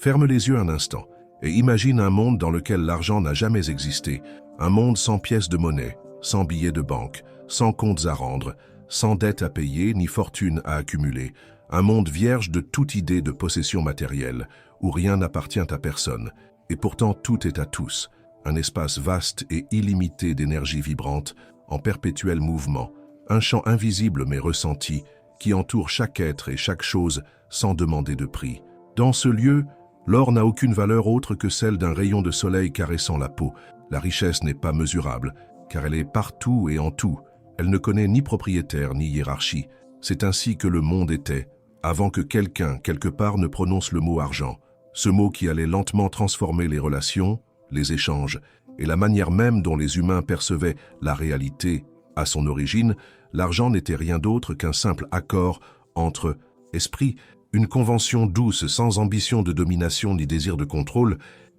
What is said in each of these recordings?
Ferme les yeux un instant et imagine un monde dans lequel l'argent n'a jamais existé, un monde sans pièces de monnaie, sans billets de banque, sans comptes à rendre, sans dettes à payer ni fortune à accumuler, un monde vierge de toute idée de possession matérielle, où rien n'appartient à personne, et pourtant tout est à tous, un espace vaste et illimité d'énergie vibrante, en perpétuel mouvement, un champ invisible mais ressenti, qui entoure chaque être et chaque chose sans demander de prix. Dans ce lieu, l'or n'a aucune valeur autre que celle d'un rayon de soleil caressant la peau. La richesse n'est pas mesurable, car elle est partout et en tout. Elle ne connaît ni propriétaire ni hiérarchie. C'est ainsi que le monde était, avant que quelqu'un, quelque part, ne prononce le mot argent. Ce mot qui allait lentement transformer les relations, les échanges, et la manière même dont les humains percevaient la réalité. À son origine, l'argent n'était rien d'autre qu'un simple accord entre esprits, une convention douce sans ambition de domination ni désir de contrôle.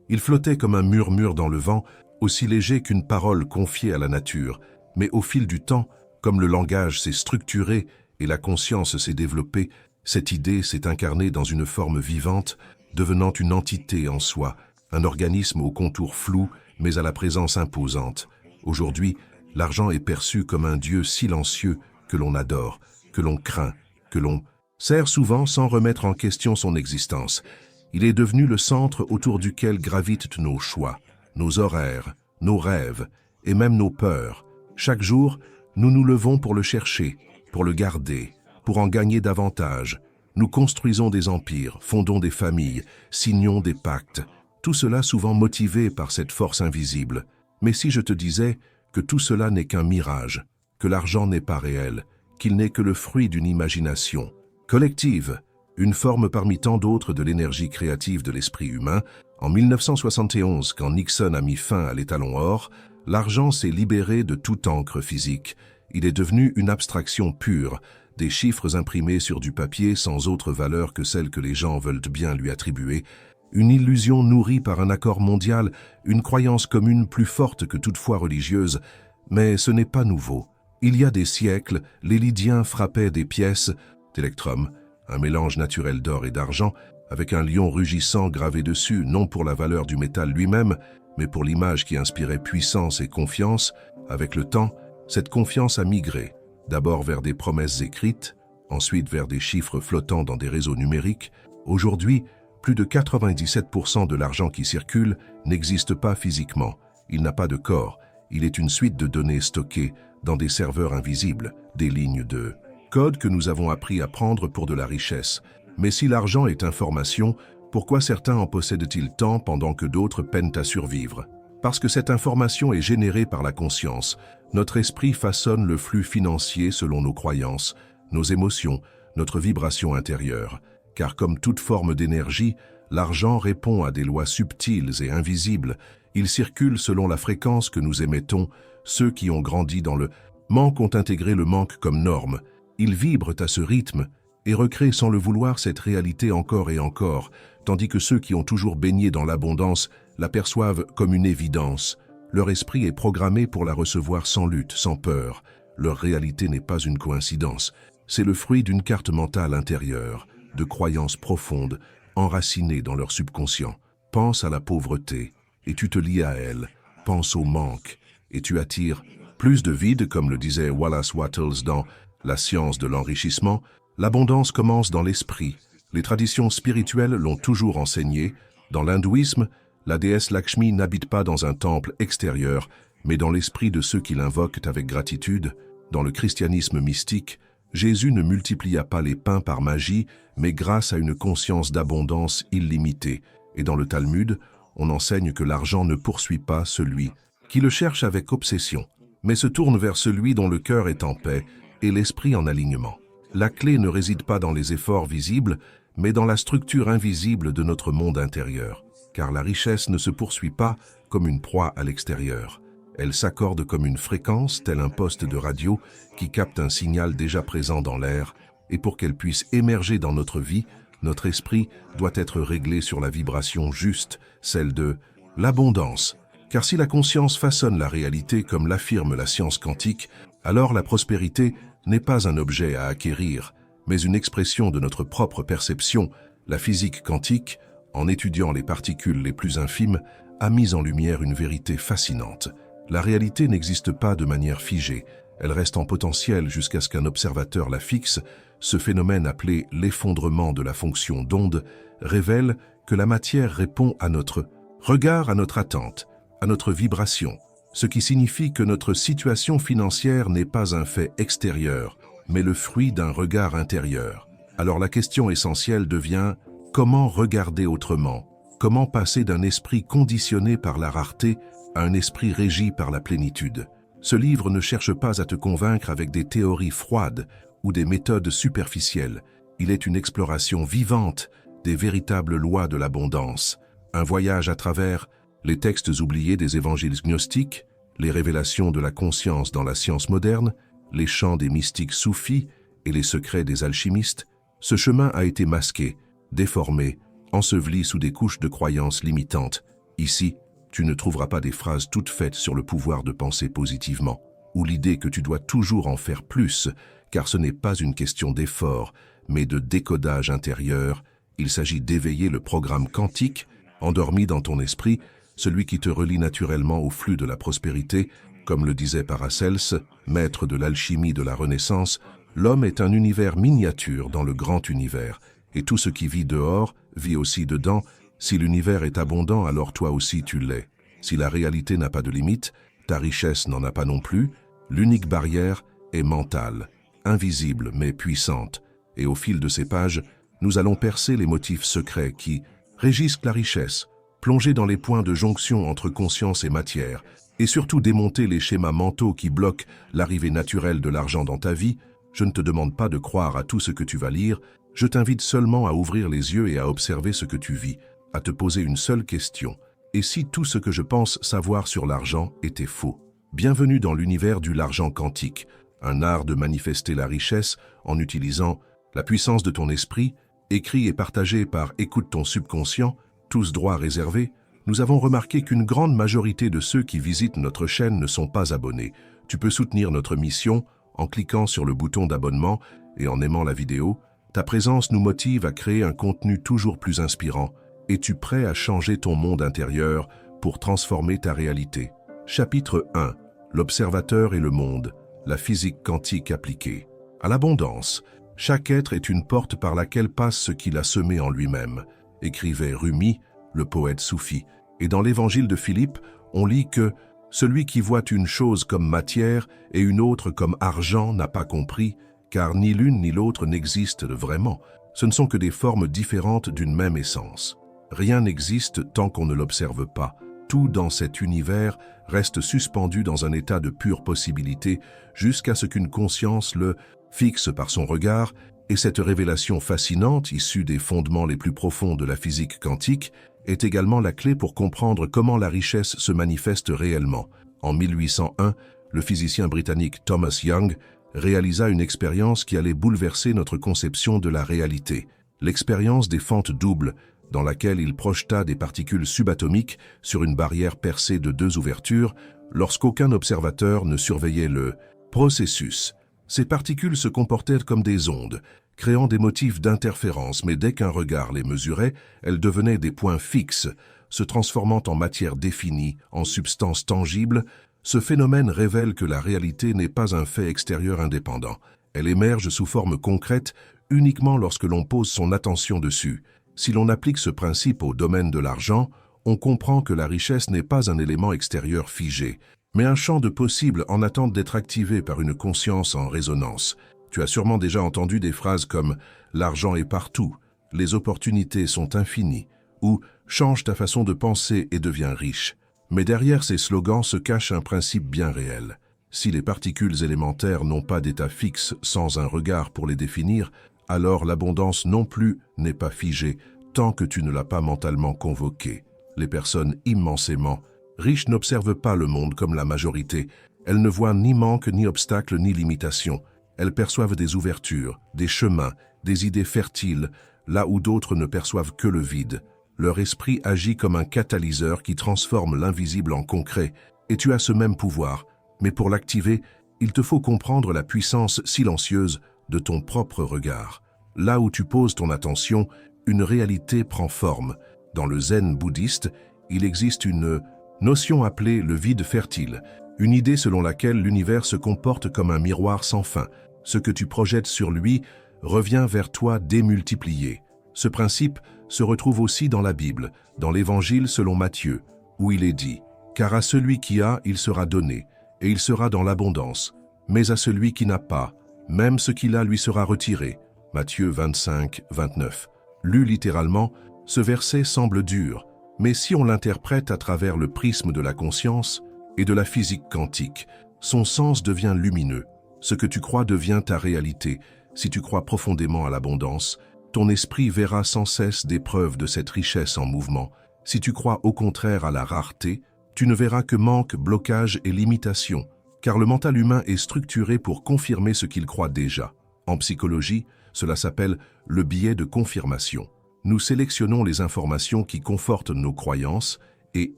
Il flottait comme un murmure dans le vent, aussi léger qu'une parole confiée à la nature. Mais au fil du temps, comme le langage s'est structuré et la conscience s'est développée, cette idée s'est incarnée dans une forme vivante, devenant une entité en soi, un organisme au contour flou, mais à la présence imposante. Aujourd'hui, l'argent est perçu comme un dieu silencieux que l'on adore, que l'on craint, que l'on sert souvent sans remettre en question son existence. Il est devenu le centre autour duquel gravitent nos choix, nos horaires, nos rêves et même nos peurs. Chaque jour, nous nous levons pour le chercher, pour le garder, pour en gagner davantage. Nous construisons des empires, fondons des familles, signons des pactes. Tout cela souvent motivé par cette force invisible. Mais si je te disais que tout cela n'est qu'un mirage, que l'argent n'est pas réel, qu'il n'est que le fruit d'une imagination collective, une forme parmi tant d'autres de l'énergie créative de l'esprit humain, en 1971, quand Nixon a mis fin à l'étalon or, l'argent s'est libéré de toute encre physique. Il est devenu une abstraction pure, des chiffres imprimés sur du papier sans autre valeur que celle que les gens veulent bien lui attribuer, une illusion nourrie par un accord mondial, une croyance commune plus forte que toute foi religieuse. Mais ce n'est pas nouveau. Il y a des siècles, les Lydiens frappaient des pièces d'électrum, un mélange naturel d'or et d'argent, avec un lion rugissant gravé dessus, non pour la valeur du métal lui-même, mais pour l'image qui inspirait puissance et confiance. Avec le temps, cette confiance a migré, d'abord vers des promesses écrites, ensuite vers des chiffres flottant dans des réseaux numériques. Aujourd'hui, plus de 97% de l'argent qui circule n'existe pas physiquement. Il n'a pas de corps. Il est une suite de données stockées dans des serveurs invisibles, des lignes de code que nous avons appris à prendre pour de la richesse. Mais si l'argent est information, pourquoi certains en possèdent-ils tant pendant que d'autres peinent à survivre? Parce que cette information est générée par la conscience. Notre esprit façonne le flux financier selon nos croyances, nos émotions, notre vibration intérieure. Car comme toute forme d'énergie, l'argent répond à des lois subtiles et invisibles. Il circule selon la fréquence que nous émettons. Ceux qui ont grandi dans le manque ont intégré le manque comme norme. Ils vibrent à ce rythme et recréent sans le vouloir cette réalité encore et encore, tandis que ceux qui ont toujours baigné dans l'abondance l'aperçoivent comme une évidence. Leur esprit est programmé pour la recevoir sans lutte, sans peur. Leur réalité n'est pas une coïncidence. C'est le fruit d'une carte mentale intérieure, de croyances profondes, enracinées dans leur subconscient. Pense à la pauvreté, et tu te lies à elle. Pense au manque, et tu attires plus de vide, comme le disait Wallace Wattles dans La science de l'enrichissement. L'abondance commence dans l'esprit. Les traditions spirituelles l'ont toujours enseigné. Dans l'hindouisme, la déesse Lakshmi n'habite pas dans un temple extérieur, mais dans l'esprit de ceux qui l'invoquent avec gratitude. Dans le christianisme mystique, Jésus ne multiplia pas les pains par magie, mais grâce à une conscience d'abondance illimitée. Et dans le Talmud, on enseigne que l'argent ne poursuit pas celui qui le cherche avec obsession, mais se tourne vers celui dont le cœur est en paix et l'esprit en alignement. La clé ne réside pas dans les efforts visibles, mais dans la structure invisible de notre monde intérieur. Car la richesse ne se poursuit pas comme une proie à l'extérieur. Elle s'accorde comme une fréquence, tel un poste de radio qui capte un signal déjà présent dans l'air, et pour qu'elle puisse émerger dans notre vie, notre esprit doit être réglé sur la vibration juste, celle de l'abondance. Car si la conscience façonne la réalité comme l'affirme la science quantique, alors la prospérité n'est pas un objet à acquérir, mais une expression de notre propre perception. La physique quantique en étudiant les particules les plus infimes, a mis en lumière une vérité fascinante. La réalité n'existe pas de manière figée, elle reste en potentiel jusqu'à ce qu'un observateur la fixe. Ce phénomène appelé l'effondrement de la fonction d'onde révèle que la matière répond à notre regard, à notre attente, à notre vibration, ce qui signifie que notre situation financière n'est pas un fait extérieur, mais le fruit d'un regard intérieur. Alors la question essentielle devient: comment regarder autrement? Comment passer d'un esprit conditionné par la rareté à un esprit régi par la plénitude? Ce livre ne cherche pas à te convaincre avec des théories froides ou des méthodes superficielles. Il est une exploration vivante des véritables lois de l'abondance, un voyage à travers les textes oubliés des évangiles gnostiques, les révélations de la conscience dans la science moderne, les chants des mystiques soufis et les secrets des alchimistes. Ce chemin a été masqué, déformé, enseveli sous des couches de croyances limitantes. Ici, tu ne trouveras pas des phrases toutes faites sur le pouvoir de penser positivement, ou l'idée que tu dois toujours en faire plus, car ce n'est pas une question d'effort, mais de décodage intérieur. Il s'agit d'éveiller le programme quantique, endormi dans ton esprit, celui qui te relie naturellement au flux de la prospérité. Comme le disait Paracelse, maître de l'alchimie de la Renaissance, l'homme est un univers miniature dans le grand univers, et tout ce qui vit dehors vit aussi dedans. Si l'univers est abondant, alors toi aussi tu l'es. Si la réalité n'a pas de limite, ta richesse n'en a pas non plus. L'unique barrière est mentale, invisible mais puissante. Et au fil de ces pages, nous allons percer les motifs secrets qui régissent la richesse, plonger dans les points de jonction entre conscience et matière, et surtout démonter les schémas mentaux qui bloquent l'arrivée naturelle de l'argent dans ta vie. Je ne te demande pas de croire à tout ce que tu vas lire, je t'invite seulement à ouvrir les yeux et à observer ce que tu vis, à te poser une seule question: et si tout ce que je pense savoir sur l'argent était faux? Bienvenue dans l'univers du l'argent quantique, un art de manifester la richesse en utilisant la puissance de ton esprit, écrit et partagé par Écoute ton subconscient, tous droits réservés. Nous avons remarqué qu'une grande majorité de ceux qui visitent notre chaîne ne sont pas abonnés. Tu peux soutenir notre mission en cliquant sur le bouton d'abonnement et en aimant la vidéo. Ta présence nous motive à créer un contenu toujours plus inspirant. Es-tu prêt à changer ton monde intérieur pour transformer ta réalité? Chapitre 1. L'observateur et le monde, la physique quantique appliquée. À l'abondance, chaque être est une porte par laquelle passe ce qu'il a semé en lui-même, écrivait Rumi, le poète soufi. Et dans l'évangile de Philippe, on lit que celui qui voit une chose comme matière et une autre comme argent n'a pas compris, car ni l'une ni l'autre n'existent vraiment. Ce ne sont que des formes différentes d'une même essence. Rien n'existe tant qu'on ne l'observe pas. Tout dans cet univers reste suspendu dans un état de pure possibilité jusqu'à ce qu'une conscience le fixe par son regard, et cette révélation fascinante, issue des fondements les plus profonds de la physique quantique, est également la clé pour comprendre comment la richesse se manifeste réellement. En 1801, le physicien britannique Thomas Young réalisa une expérience qui allait bouleverser notre conception de la réalité. L'expérience des fentes doubles, dans laquelle il projeta des particules subatomiques sur une barrière percée de 2 ouvertures, lorsqu'aucun observateur ne surveillait le processus. Ces particules se comportaient comme des ondes, créant des motifs d'interférence, mais dès qu'un regard les mesurait, elles devenaient des points fixes, se transformant en matière définie, en substance tangible. Ce phénomène révèle que la réalité n'est pas un fait extérieur indépendant. Elle émerge sous forme concrète uniquement lorsque l'on pose son attention dessus. Si l'on applique ce principe au domaine de l'argent, on comprend que la richesse n'est pas un élément extérieur figé, mais un champ de possibles en attente d'être activé par une conscience en résonance. Tu as sûrement déjà entendu des phrases comme « l'argent est partout »,« les opportunités sont infinies » ou « change ta façon de penser et deviens riche ». Mais derrière ces slogans se cache un principe bien réel. Si les particules élémentaires n'ont pas d'état fixe sans un regard pour les définir, alors l'abondance non plus n'est pas figée tant que tu ne l'as pas mentalement convoquée. Les personnes immensément riches n'observent pas le monde comme la majorité. Elles ne voient ni manque, ni obstacle, ni limitation. Elles perçoivent des ouvertures, des chemins, des idées fertiles, là où d'autres ne perçoivent que le vide. Leur esprit agit comme un catalyseur qui transforme l'invisible en concret, et tu as ce même pouvoir. Mais pour l'activer, il te faut comprendre la puissance silencieuse de ton propre regard. Là où tu poses ton attention, une réalité prend forme. Dans le zen bouddhiste, il existe une notion appelée le vide fertile, une idée selon laquelle l'univers se comporte comme un miroir sans fin. Ce que tu projettes sur lui revient vers toi démultiplié. Ce principe se retrouve aussi dans la Bible, dans l'Évangile selon Matthieu, où il est dit « Car à celui qui a, il sera donné, et il sera dans l'abondance. Mais à celui qui n'a pas, même ce qu'il a lui sera retiré. » Matthieu 25, 29. Lu littéralement, ce verset semble dur, mais si on l'interprète à travers le prisme de la conscience et de la physique quantique, son sens devient lumineux. Ce que tu crois devient ta réalité. Si tu crois profondément à l'abondance, ton esprit verra sans cesse des preuves de cette richesse en mouvement. Si tu crois au contraire à la rareté, tu ne verras que manque, blocage et limitation, car le mental humain est structuré pour confirmer ce qu'il croit déjà. En psychologie, cela s'appelle le biais de confirmation. Nous sélectionnons les informations qui confortent nos croyances et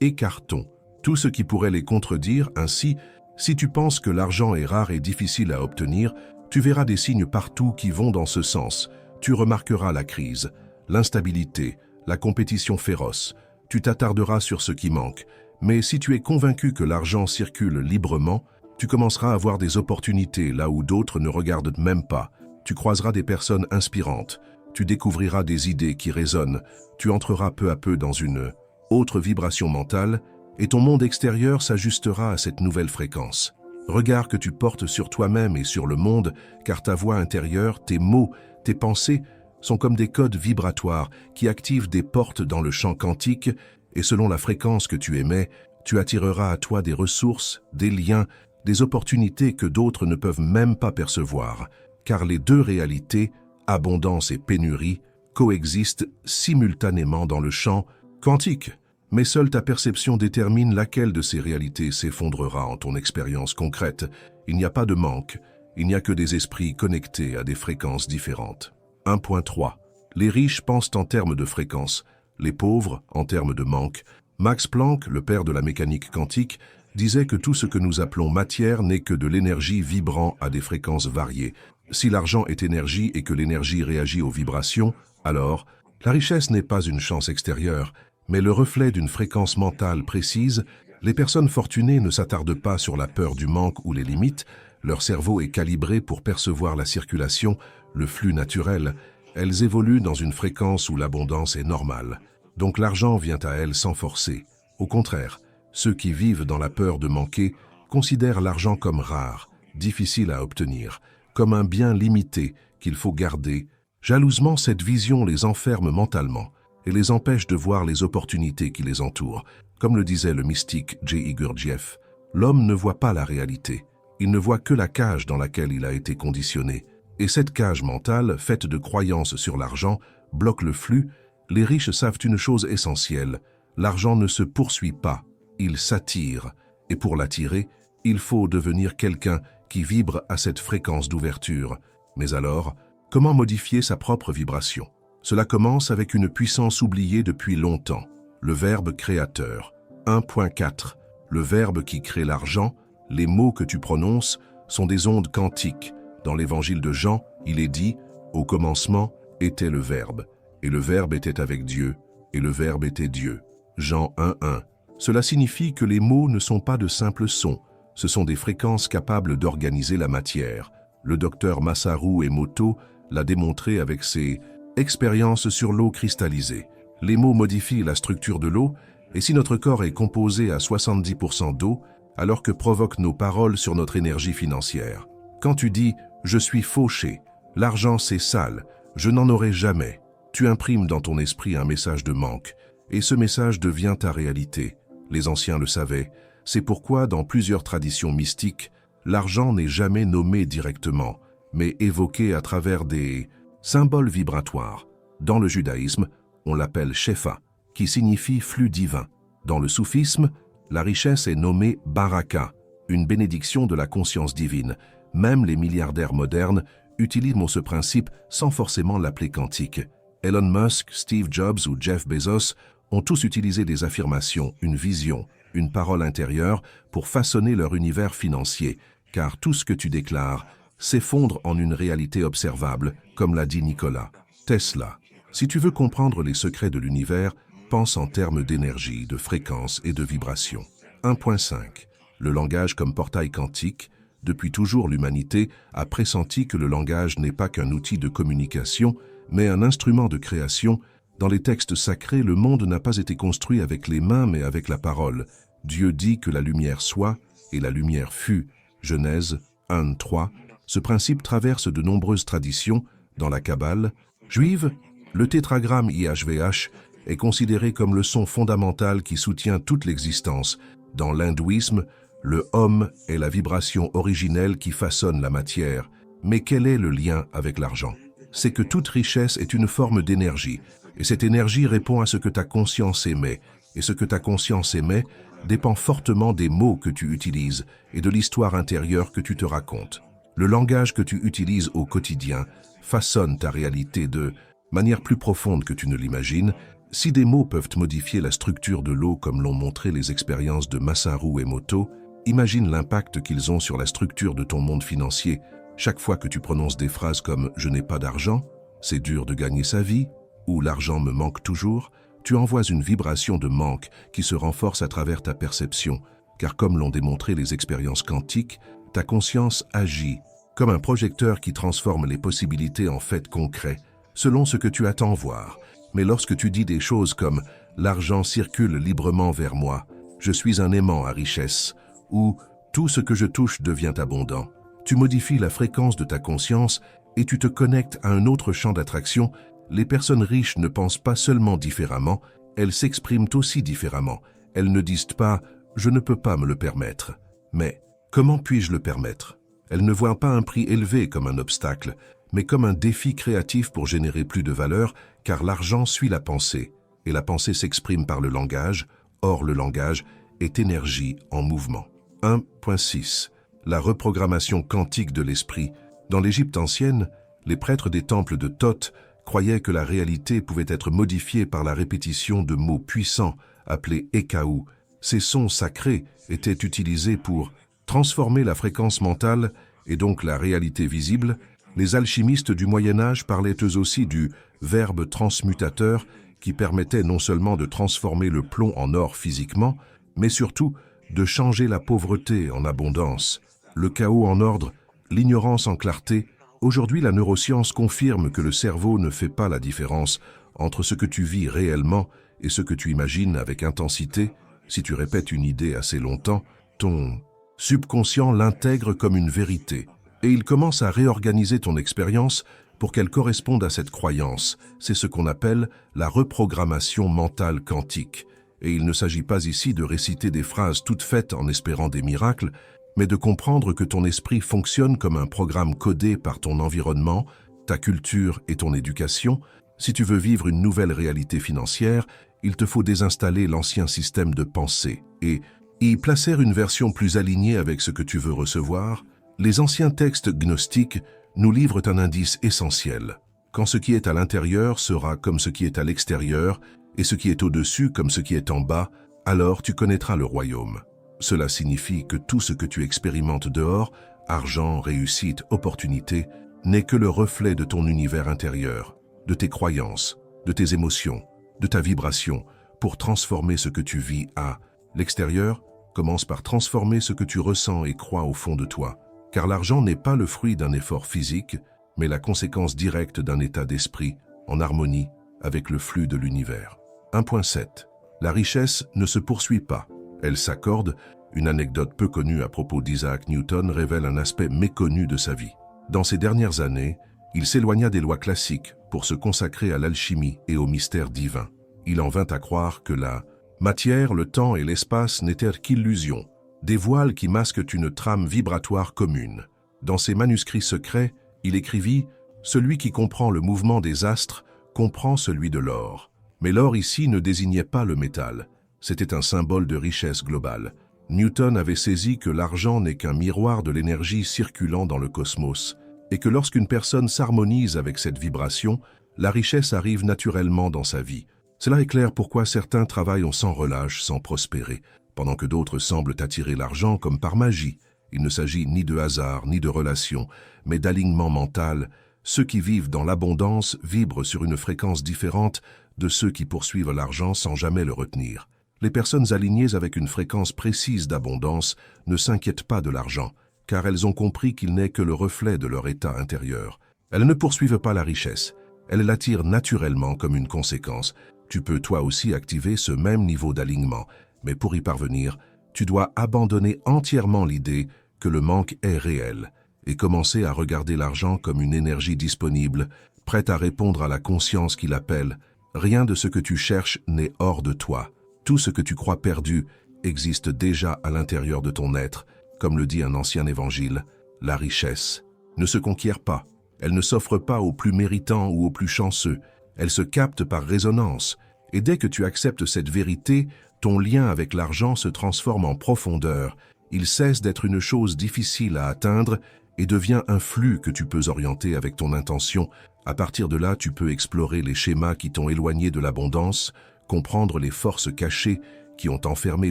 écartons tout ce qui pourrait les contredire. Ainsi, si tu penses que l'argent est rare et difficile à obtenir, tu verras des signes partout qui vont dans ce sens. Tu remarqueras la crise, l'instabilité, la compétition féroce. Tu t'attarderas sur ce qui manque. Mais si tu es convaincu que l'argent circule librement, tu commenceras à voir des opportunités là où d'autres ne regardent même pas. Tu croiseras des personnes inspirantes. Tu découvriras des idées qui résonnent. Tu entreras peu à peu dans une autre vibration mentale et ton monde extérieur s'ajustera à cette nouvelle fréquence. Regard que tu portes sur toi-même et sur le monde, car ta voix intérieure, tes mots, tes pensées sont comme des codes vibratoires qui activent des portes dans le champ quantique et selon la fréquence que tu émets, tu attireras à toi des ressources, des liens, des opportunités que d'autres ne peuvent même pas percevoir, car les deux réalités, abondance et pénurie, coexistent simultanément dans le champ quantique. Mais seule ta perception détermine laquelle de ces réalités s'effondrera en ton expérience concrète. Il n'y a pas de manque, il n'y a que des esprits connectés à des fréquences différentes. 1.3. Les riches pensent en termes de fréquences, les pauvres en termes de manque. Max Planck, le père de la mécanique quantique, disait que tout ce que nous appelons matière n'est que de l'énergie vibrant à des fréquences variées. Si l'argent est énergie et que l'énergie réagit aux vibrations, alors la richesse n'est pas une chance extérieure, mais le reflet d'une fréquence mentale précise. Les personnes fortunées ne s'attardent pas sur la peur du manque ou les limites. Leur cerveau est calibré pour percevoir la circulation, le flux naturel. Elles évoluent dans une fréquence où l'abondance est normale. Donc l'argent vient à elles sans forcer. Au contraire, ceux qui vivent dans la peur de manquer considèrent l'argent comme rare, difficile à obtenir, comme un bien limité qu'il faut garder. Jalousement, cette vision les enferme mentalement et les empêche de voir les opportunités qui les entourent. Comme le disait le mystique J.I. Gurdjieff, l'homme ne voit pas la réalité. Il ne voit que la cage dans laquelle il a été conditionné. Et cette cage mentale, faite de croyances sur l'argent, bloque le flux. Les riches savent une chose essentielle. L'argent ne se poursuit pas, il s'attire. Et pour l'attirer, il faut devenir quelqu'un qui vibre à cette fréquence d'ouverture. Mais alors, comment modifier sa propre vibration? Cela commence avec une puissance oubliée depuis longtemps, le verbe créateur. 1.4. Le verbe qui crée l'argent, les mots que tu prononces sont des ondes quantiques. Dans l'évangile de Jean, il est dit « Au commencement était le verbe, et le verbe était avec Dieu, et le verbe était Dieu. » Jean 1.1. Cela signifie que les mots ne sont pas de simples sons, ce sont des fréquences capables d'organiser la matière. Le docteur Masaru Emoto l'a démontré avec ses expériences sur l'eau cristallisée. Les mots modifient la structure de l'eau, et si notre corps est composé à 70% d'eau, alors que provoquent nos paroles sur notre énergie financière. Quand tu dis « je suis fauché »,« l'argent c'est sale »,« je n'en aurai jamais », tu imprimes dans ton esprit un message de manque, et ce message devient ta réalité. Les anciens le savaient, c'est pourquoi dans plusieurs traditions mystiques, l'argent n'est jamais nommé directement, mais évoqué à travers des symboles vibratoires. Dans le judaïsme, on l'appelle shefa, qui signifie flux divin. Dans le soufisme, la richesse est nommée baraka, une bénédiction de la conscience divine. Même les milliardaires modernes utilisent ce principe sans forcément l'appeler quantique. Elon Musk, Steve Jobs ou Jeff Bezos ont tous utilisé des affirmations, une vision, une parole intérieure pour façonner leur univers financier, car tout ce que tu déclares s'effondre en une réalité observable, comme l'a dit Nikola Tesla. Si tu veux comprendre les secrets de l'univers, pense en termes d'énergie, de fréquence et de vibration. 1.5. Le langage comme portail quantique. Depuis toujours, l'humanité a pressenti que le langage n'est pas qu'un outil de communication, mais un instrument de création. Dans les textes sacrés, le monde n'a pas été construit avec les mains, mais avec la parole. Dieu dit que la lumière soit, et la lumière fut. Genèse 1.3. Ce principe traverse de nombreuses traditions. Dans la Kabbale juive, le tétragramme IHVH est considéré comme le son fondamental qui soutient toute l'existence. Dans l'hindouisme, le Om est la vibration originelle qui façonne la matière. Mais quel est le lien avec l'argent? C'est que toute richesse est une forme d'énergie, et cette énergie répond à ce que ta conscience émet, et ce que ta conscience émet dépend fortement des mots que tu utilises et de l'histoire intérieure que tu te racontes. Le langage que tu utilises au quotidien façonne ta réalité de manière plus profonde que tu ne l'imagines. Si des mots peuvent modifier la structure de l'eau comme l'ont montré les expériences de Masaru Emoto, imagine l'impact qu'ils ont sur la structure de ton monde financier. Chaque fois que tu prononces des phrases comme « je n'ai pas d'argent »,« c'est dur de gagner sa vie » ou « l'argent me manque toujours », tu envoies une vibration de manque qui se renforce à travers ta perception, car comme l'ont démontré les expériences quantiques, ta conscience agit comme un projecteur qui transforme les possibilités en faits concrets, selon ce que tu attends voir. Mais lorsque tu dis des choses comme « l'argent circule librement vers moi »,« je suis un aimant à richesse » ou « tout ce que je touche devient abondant », tu modifies la fréquence de ta conscience et tu te connectes à un autre champ d'attraction. Les personnes riches ne pensent pas seulement différemment, elles s'expriment aussi différemment. Elles ne disent pas « je ne peux pas me le permettre », mais « comment puis-je le permettre ?» Elles ne voient pas un prix élevé comme un obstacle, mais comme un défi créatif pour générer plus de valeur, car l'argent suit la pensée, et la pensée s'exprime par le langage, or le langage est énergie en mouvement. 1.6. La reprogrammation quantique de l'esprit. Dans l'Égypte ancienne, les prêtres des temples de Thoth croyaient que la réalité pouvait être modifiée par la répétition de mots puissants appelés Ekaou. Ces sons sacrés étaient utilisés pour transformer la fréquence mentale et donc la réalité visible. Les alchimistes du Moyen-Âge parlaient eux aussi du verbe transmutateur qui permettait non seulement de transformer le plomb en or physiquement, mais surtout de changer la pauvreté en abondance, le chaos en ordre, l'ignorance en clarté. Aujourd'hui, la neuroscience confirme que le cerveau ne fait pas la différence entre ce que tu vis réellement et ce que tu imagines avec intensité. Si tu répètes une idée assez longtemps, ton subconscient l'intègre comme une vérité et il commence à réorganiser ton expérience pour qu'elle corresponde à cette croyance. C'est ce qu'on appelle la reprogrammation mentale quantique. Et il ne s'agit pas ici de réciter des phrases toutes faites en espérant des miracles, mais de comprendre que ton esprit fonctionne comme un programme codé par ton environnement, ta culture et ton éducation. Si tu veux vivre une nouvelle réalité financière, il te faut désinstaller l'ancien système de pensée et y placer une version plus alignée avec ce que tu veux recevoir. Les anciens textes gnostiques nous livrent un indice essentiel. Quand ce qui est à l'intérieur sera comme ce qui est à l'extérieur, et ce qui est au-dessus comme ce qui est en bas, alors tu connaîtras le royaume. Cela signifie que tout ce que tu expérimentes dehors, argent, réussite, opportunité, n'est que le reflet de ton univers intérieur, de tes croyances, de tes émotions, de ta vibration, pour transformer ce que tu vis à l'extérieur. Commence par transformer ce que tu ressens et crois au fond de toi, car l'argent n'est pas le fruit d'un effort physique, mais la conséquence directe d'un état d'esprit en harmonie avec le flux de l'univers. 1.7. La richesse ne se poursuit pas, elle s'accorde. Une anecdote peu connue à propos d'Isaac Newton révèle un aspect méconnu de sa vie. Dans ses dernières années, il s'éloigna des lois classiques pour se consacrer à l'alchimie et au mystère divin. Il en vint à croire que la matière, le temps et l'espace n'étaient qu'illusions, des voiles qui masquent une trame vibratoire commune. Dans ses manuscrits secrets, il écrivit « Celui qui comprend le mouvement des astres comprend celui de l'or ». Mais l'or ici ne désignait pas le métal, c'était un symbole de richesse globale. Newton avait saisi que l'argent n'est qu'un miroir de l'énergie circulant dans le cosmos, et que lorsqu'une personne s'harmonise avec cette vibration, la richesse arrive naturellement dans sa vie. Cela éclaire pourquoi certains travaillent sans relâche, sans prospérer, pendant que d'autres semblent attirer l'argent comme par magie. Il ne s'agit ni de hasard, ni de relation, mais d'alignement mental. Ceux qui vivent dans l'abondance vibrent sur une fréquence différente de ceux qui poursuivent l'argent sans jamais le retenir. Les personnes alignées avec une fréquence précise d'abondance ne s'inquiètent pas de l'argent, car elles ont compris qu'il n'est que le reflet de leur état intérieur. Elles ne poursuivent pas la richesse, elles l'attirent naturellement comme une conséquence. Tu peux toi aussi activer ce même niveau d'alignement, mais pour y parvenir, tu dois abandonner entièrement l'idée que le manque est réel et commencer à regarder l'argent comme une énergie disponible, prête à répondre à la conscience qui l'appelle. Rien de ce que tu cherches n'est hors de toi. Tout ce que tu crois perdu existe déjà à l'intérieur de ton être. Comme le dit un ancien évangile, la richesse ne se conquiert pas. Elle ne s'offre pas aux plus méritants ou aux plus chanceux. Elle se capte par résonance. Et dès que tu acceptes cette vérité, ton lien avec l'argent se transforme en profondeur. Il cesse d'être une chose difficile à atteindre et devient un flux que tu peux orienter avec ton intention. À partir de là, tu peux explorer les schémas qui t'ont éloigné de l'abondance, comprendre les forces cachées qui ont enfermé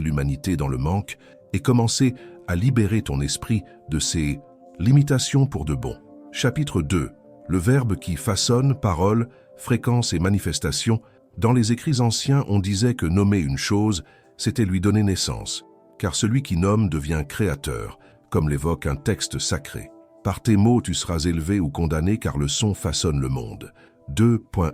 l'humanité dans le manque et commencer à libérer ton esprit de ces limitations pour de bon. Chapitre 2. Le verbe qui façonne, parole, fréquence et manifestation. Dans les écrits anciens, on disait que nommer une chose, c'était lui donner naissance, car celui qui nomme devient créateur, comme l'évoque un texte sacré. Par tes mots, tu seras élevé ou condamné, car le son façonne le monde. 2.1.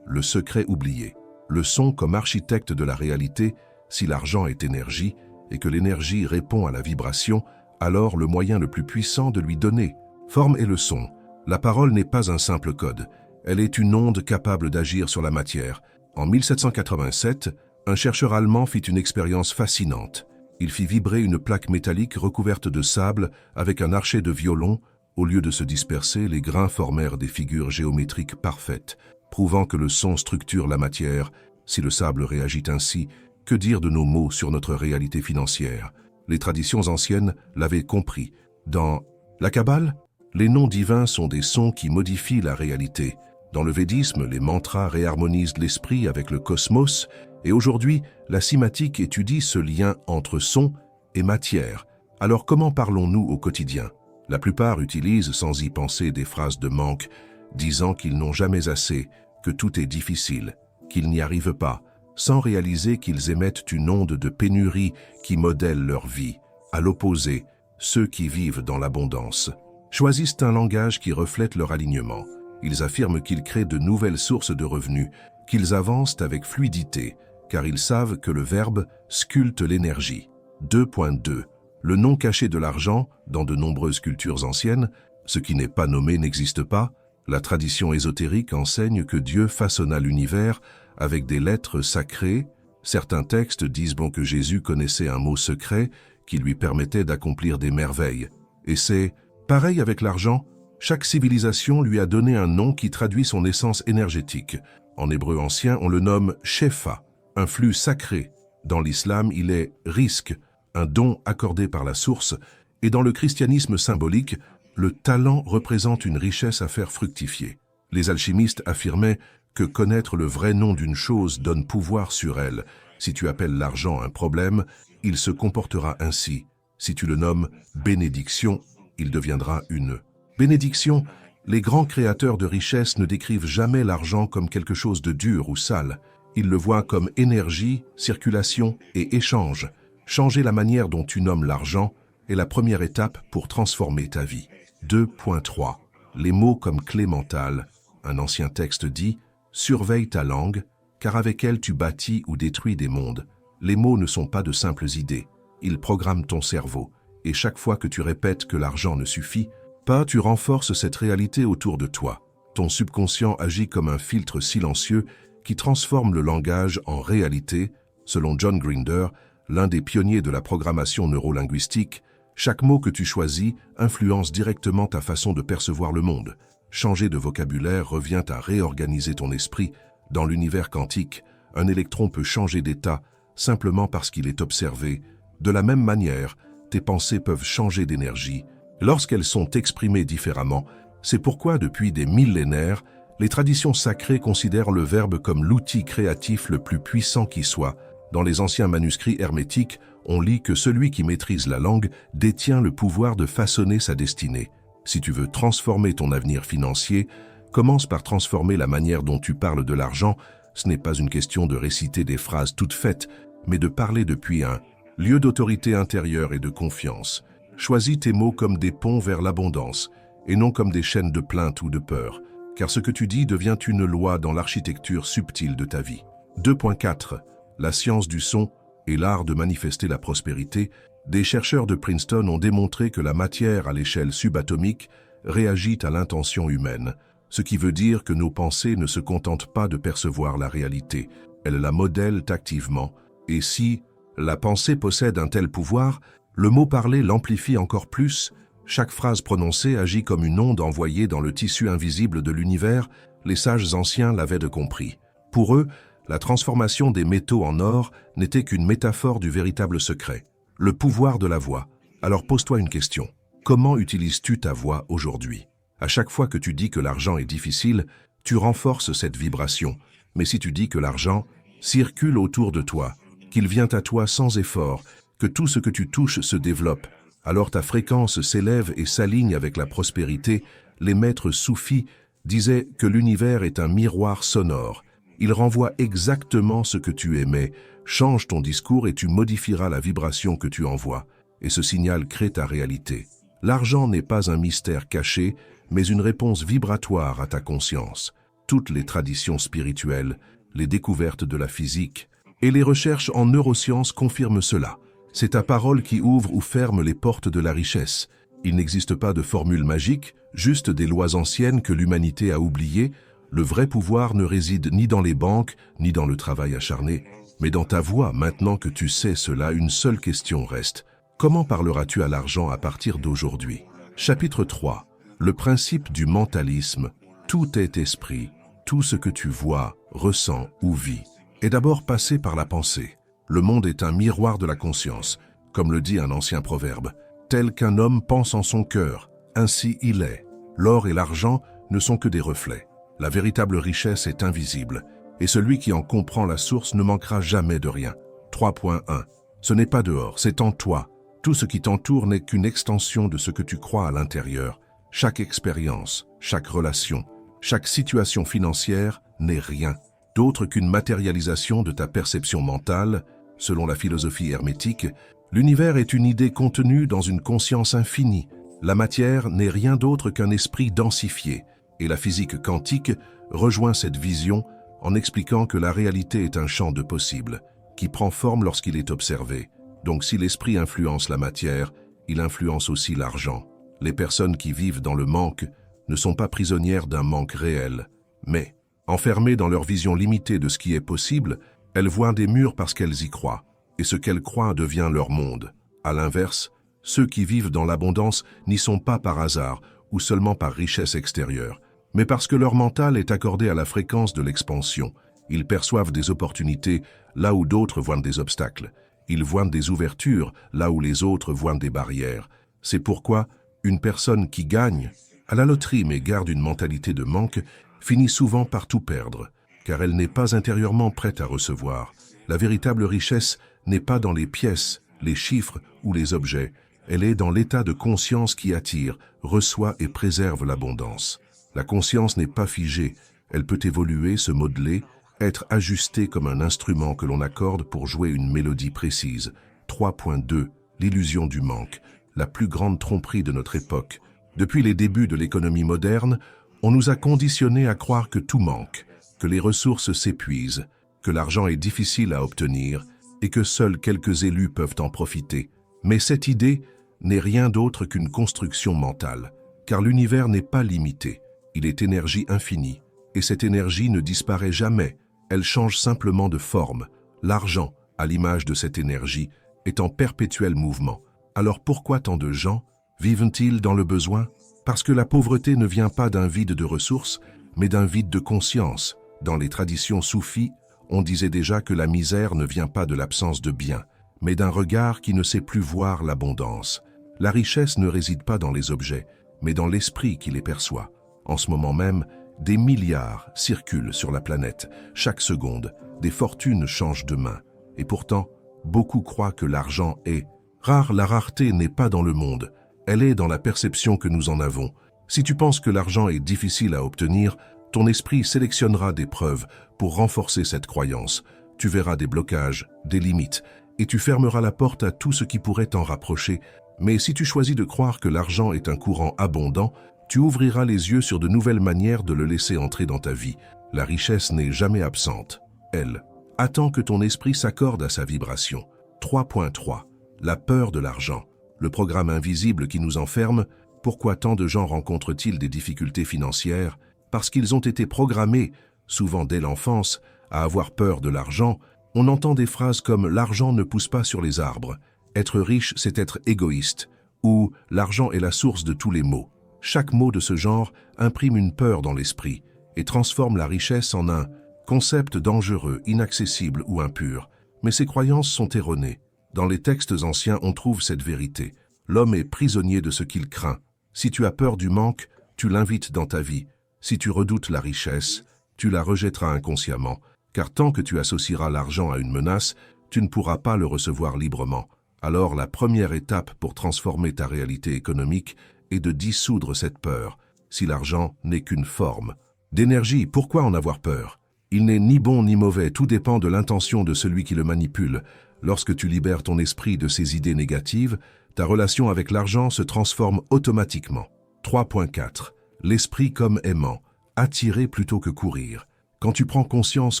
Le secret oublié. Le son comme architecte de la réalité. Si l'argent est énergie, et que l'énergie répond à la vibration, alors le moyen le plus puissant de lui donner forme est le son. La parole n'est pas un simple code, elle est une onde capable d'agir sur la matière. En 1787, un chercheur allemand fit une expérience fascinante. Il fit vibrer une plaque métallique recouverte de sable avec un archet de violon. Au lieu de se disperser, les grains formèrent des figures géométriques parfaites, prouvant que le son structure la matière. Si le sable réagit ainsi, que dire de nos mots sur notre réalité financière? Les traditions anciennes l'avaient compris. Dans la Kabbale, les noms divins sont des sons qui modifient la réalité. Dans le védisme, les mantras réharmonisent l'esprit avec le cosmos, et aujourd'hui, la cymatique étudie ce lien entre son et matière. Alors comment parlons-nous au quotidien? La plupart utilisent sans y penser des phrases de manque, disant qu'ils n'ont jamais assez, que tout est difficile, qu'ils n'y arrivent pas, sans réaliser qu'ils émettent une onde de pénurie qui modèle leur vie. À l'opposé, ceux qui vivent dans l'abondance choisissent un langage qui reflète leur alignement. Ils affirment qu'ils créent de nouvelles sources de revenus, qu'ils avancent avec fluidité, car ils savent que le verbe sculpte l'énergie. 2.2. Le nom caché de l'argent, dans de nombreuses cultures anciennes, ce qui n'est pas nommé n'existe pas. La tradition ésotérique enseigne que Dieu façonna l'univers avec des lettres sacrées. Certains textes disent que Jésus connaissait un mot secret qui lui permettait d'accomplir des merveilles. Et c'est pareil avec l'argent. Chaque civilisation lui a donné un nom qui traduit son essence énergétique. En hébreu ancien, on le nomme shefa, un flux sacré. Dans l'islam, il est rizq, un don accordé par la source. Et dans le christianisme symbolique, le talent représente une richesse à faire fructifier. Les alchimistes affirmaient que connaître le vrai nom d'une chose donne pouvoir sur elle. Si tu appelles l'argent un problème, il se comportera ainsi. Si tu le nommes bénédiction, il deviendra une bénédiction. Les grands créateurs de richesse ne décrivent jamais l'argent comme quelque chose de dur ou sale. Ils le voient comme énergie, circulation et échange. Changer la manière dont tu nommes l'argent est la première étape pour transformer ta vie. 2.3. Les mots comme clé mentale. Un ancien texte dit « Surveille ta langue, car avec elle tu bâtis ou détruis des mondes. » Les mots ne sont pas de simples idées. Ils programment ton cerveau. Et chaque fois que tu répètes que l'argent ne suffit pas, tu renforces cette réalité autour de toi. Ton subconscient agit comme un filtre silencieux qui transforme le langage en réalité. Selon John Grinder, l'un des pionniers de la programmation neurolinguistique, chaque mot que tu choisis influence directement ta façon de percevoir le monde. Changer de vocabulaire revient à réorganiser ton esprit. Dans l'univers quantique, un électron peut changer d'état simplement parce qu'il est observé. De la même manière, tes pensées peuvent changer d'énergie lorsqu'elles sont exprimées différemment. C'est pourquoi, depuis des millénaires, les traditions sacrées considèrent le verbe comme l'outil créatif le plus puissant qui soit. Dans les anciens manuscrits hermétiques, on lit que celui qui maîtrise la langue détient le pouvoir de façonner sa destinée. Si tu veux transformer ton avenir financier, commence par transformer la manière dont tu parles de l'argent. Ce n'est pas une question de réciter des phrases toutes faites, mais de parler depuis un lieu d'autorité intérieure et de confiance. Choisis tes mots comme des ponts vers l'abondance, et non comme des chaînes de plainte ou de peur, car ce que tu dis devient une loi dans l'architecture subtile de ta vie. 2.4. La science du son et l'art de manifester la prospérité. Des chercheurs de Princeton ont démontré que la matière à l'échelle subatomique réagit à l'intention humaine, ce qui veut dire que nos pensées ne se contentent pas de percevoir la réalité, elles la modèlent activement, et si la pensée possède un tel pouvoir, le mot parlé l'amplifie encore plus. Chaque phrase prononcée agit comme une onde envoyée dans le tissu invisible de l'univers. Les sages anciens l'avaient compris. Pour eux, la transformation des métaux en or n'était qu'une métaphore du véritable secret, le pouvoir de la voix. Alors pose-toi une question. Comment utilises-tu ta voix aujourd'hui? À chaque fois que tu dis que l'argent est difficile, tu renforces cette vibration. Mais si tu dis que l'argent circule autour de toi, qu'il vient à toi sans effort, que tout ce que tu touches se développe, alors ta fréquence s'élève et s'aligne avec la prospérité. Les maîtres soufis disaient que l'univers est un miroir sonore. Il renvoie exactement ce que tu émets. Change ton discours et tu modifieras la vibration que tu envoies. Et ce signal crée ta réalité. L'argent n'est pas un mystère caché, mais une réponse vibratoire à ta conscience. Toutes les traditions spirituelles, les découvertes de la physique et les recherches en neurosciences confirment cela. C'est ta parole qui ouvre ou ferme les portes de la richesse. Il n'existe pas de formule magique, juste des lois anciennes que l'humanité a oubliées. Le vrai pouvoir ne réside ni dans les banques, ni dans le travail acharné, mais dans ta voix. Maintenant que tu sais cela, une seule question reste. Comment parleras-tu à l'argent à partir d'aujourd'hui? Chapitre 3. Le principe du mentalisme. Tout est esprit. Tout ce que tu vois, ressens ou vis est d'abord passé par la pensée. Le monde est un miroir de la conscience, comme le dit un ancien proverbe. Tel qu'un homme pense en son cœur, ainsi il est. L'or et l'argent ne sont que des reflets. La véritable richesse est invisible, et celui qui en comprend la source ne manquera jamais de rien. 3.1. Ce n'est pas dehors, c'est en toi. Tout ce qui t'entoure n'est qu'une extension de ce que tu crois à l'intérieur. Chaque expérience, chaque relation, chaque situation financière n'est rien d'autre qu'une matérialisation de ta perception mentale. Selon la philosophie hermétique, l'univers est une idée contenue dans une conscience infinie. La matière n'est rien d'autre qu'un esprit densifié, et la physique quantique rejoint cette vision en expliquant que la réalité est un champ de possibles, qui prend forme lorsqu'il est observé. Donc si l'esprit influence la matière, il influence aussi l'argent. Les personnes qui vivent dans le manque ne sont pas prisonnières d'un manque réel, mais, enfermées dans leur vision limitée de ce qui est possible, elles voient des murs parce qu'elles y croient, et ce qu'elles croient devient leur monde. À l'inverse, ceux qui vivent dans l'abondance n'y sont pas par hasard ou seulement par richesse extérieure, mais parce que leur mental est accordé à la fréquence de l'expansion. Ils perçoivent des opportunités là où d'autres voient des obstacles. Ils voient des ouvertures là où les autres voient des barrières. C'est pourquoi une personne qui gagne à la loterie mais garde une mentalité de manque finit souvent par tout perdre, car elle n'est pas intérieurement prête à recevoir. La véritable richesse n'est pas dans les pièces, les chiffres ou les objets. Elle est dans l'état de conscience qui attire, reçoit et préserve l'abondance. La conscience n'est pas figée, elle peut évoluer, se modeler, être ajustée comme un instrument que l'on accorde pour jouer une mélodie précise. 3.2. L'illusion du manque, la plus grande tromperie de notre époque. Depuis les débuts de l'économie moderne, on nous a conditionnés à croire que tout manque, que les ressources s'épuisent, que l'argent est difficile à obtenir et que seuls quelques élus peuvent en profiter. Mais cette idée n'est rien d'autre qu'une construction mentale, car l'univers n'est pas limité, il est énergie infinie, et cette énergie ne disparaît jamais, elle change simplement de forme. L'argent, à l'image de cette énergie, est en perpétuel mouvement. Alors pourquoi tant de gens vivent-ils dans le besoin? Parce que la pauvreté ne vient pas d'un vide de ressources, mais d'un vide de conscience. Dans les traditions soufis, on disait déjà que la misère ne vient pas de l'absence de biens, mais d'un regard qui ne sait plus voir l'abondance. La richesse ne réside pas dans les objets, mais dans l'esprit qui les perçoit. En ce moment même, des milliards circulent sur la planète. Chaque seconde, des fortunes changent de main. Et pourtant, beaucoup croient que l'argent est rare. La rareté n'est pas dans le monde, Elle est dans la perception que nous en avons. Si tu penses que l'argent est difficile à obtenir, ton esprit sélectionnera des preuves pour renforcer cette croyance. Tu verras des blocages, des limites, et tu fermeras la porte à tout ce qui pourrait t'en rapprocher. Mais si tu choisis de croire que l'argent est un courant abondant, tu ouvriras les yeux sur de nouvelles manières de le laisser entrer dans ta vie. La richesse n'est jamais absente. Elle attend que ton esprit s'accorde à sa vibration. 3.3. La peur de l'argent. Le programme invisible qui nous enferme. Pourquoi tant de gens rencontrent-ils des difficultés financières? Parce qu'ils ont été programmés, souvent dès l'enfance, à avoir peur de l'argent. On entend des phrases comme « l'argent ne pousse pas sur les arbres »,« être riche, c'est être égoïste » ou « l'argent est la source de tous les maux ». Chaque mot de ce genre imprime une peur dans l'esprit et transforme la richesse en un concept dangereux, inaccessible ou impur. Mais ces croyances sont erronées. Dans les textes anciens, on trouve cette vérité. L'homme est prisonnier de ce qu'il craint. Si tu as peur du manque, tu l'invites dans ta vie. Si tu redoutes la richesse, tu la rejetteras inconsciemment, car tant que tu associeras l'argent à une menace, tu ne pourras pas le recevoir librement. Alors la première étape pour transformer ta réalité économique est de dissoudre cette peur. Si l'argent n'est qu'une forme d'énergie, pourquoi en avoir peur? Il n'est ni bon ni mauvais, tout dépend de l'intention de celui qui le manipule. Lorsque tu libères ton esprit de ces idées négatives, ta relation avec l'argent se transforme automatiquement. 3.4. L'esprit comme aimant, attirer plutôt que courir. Quand tu prends conscience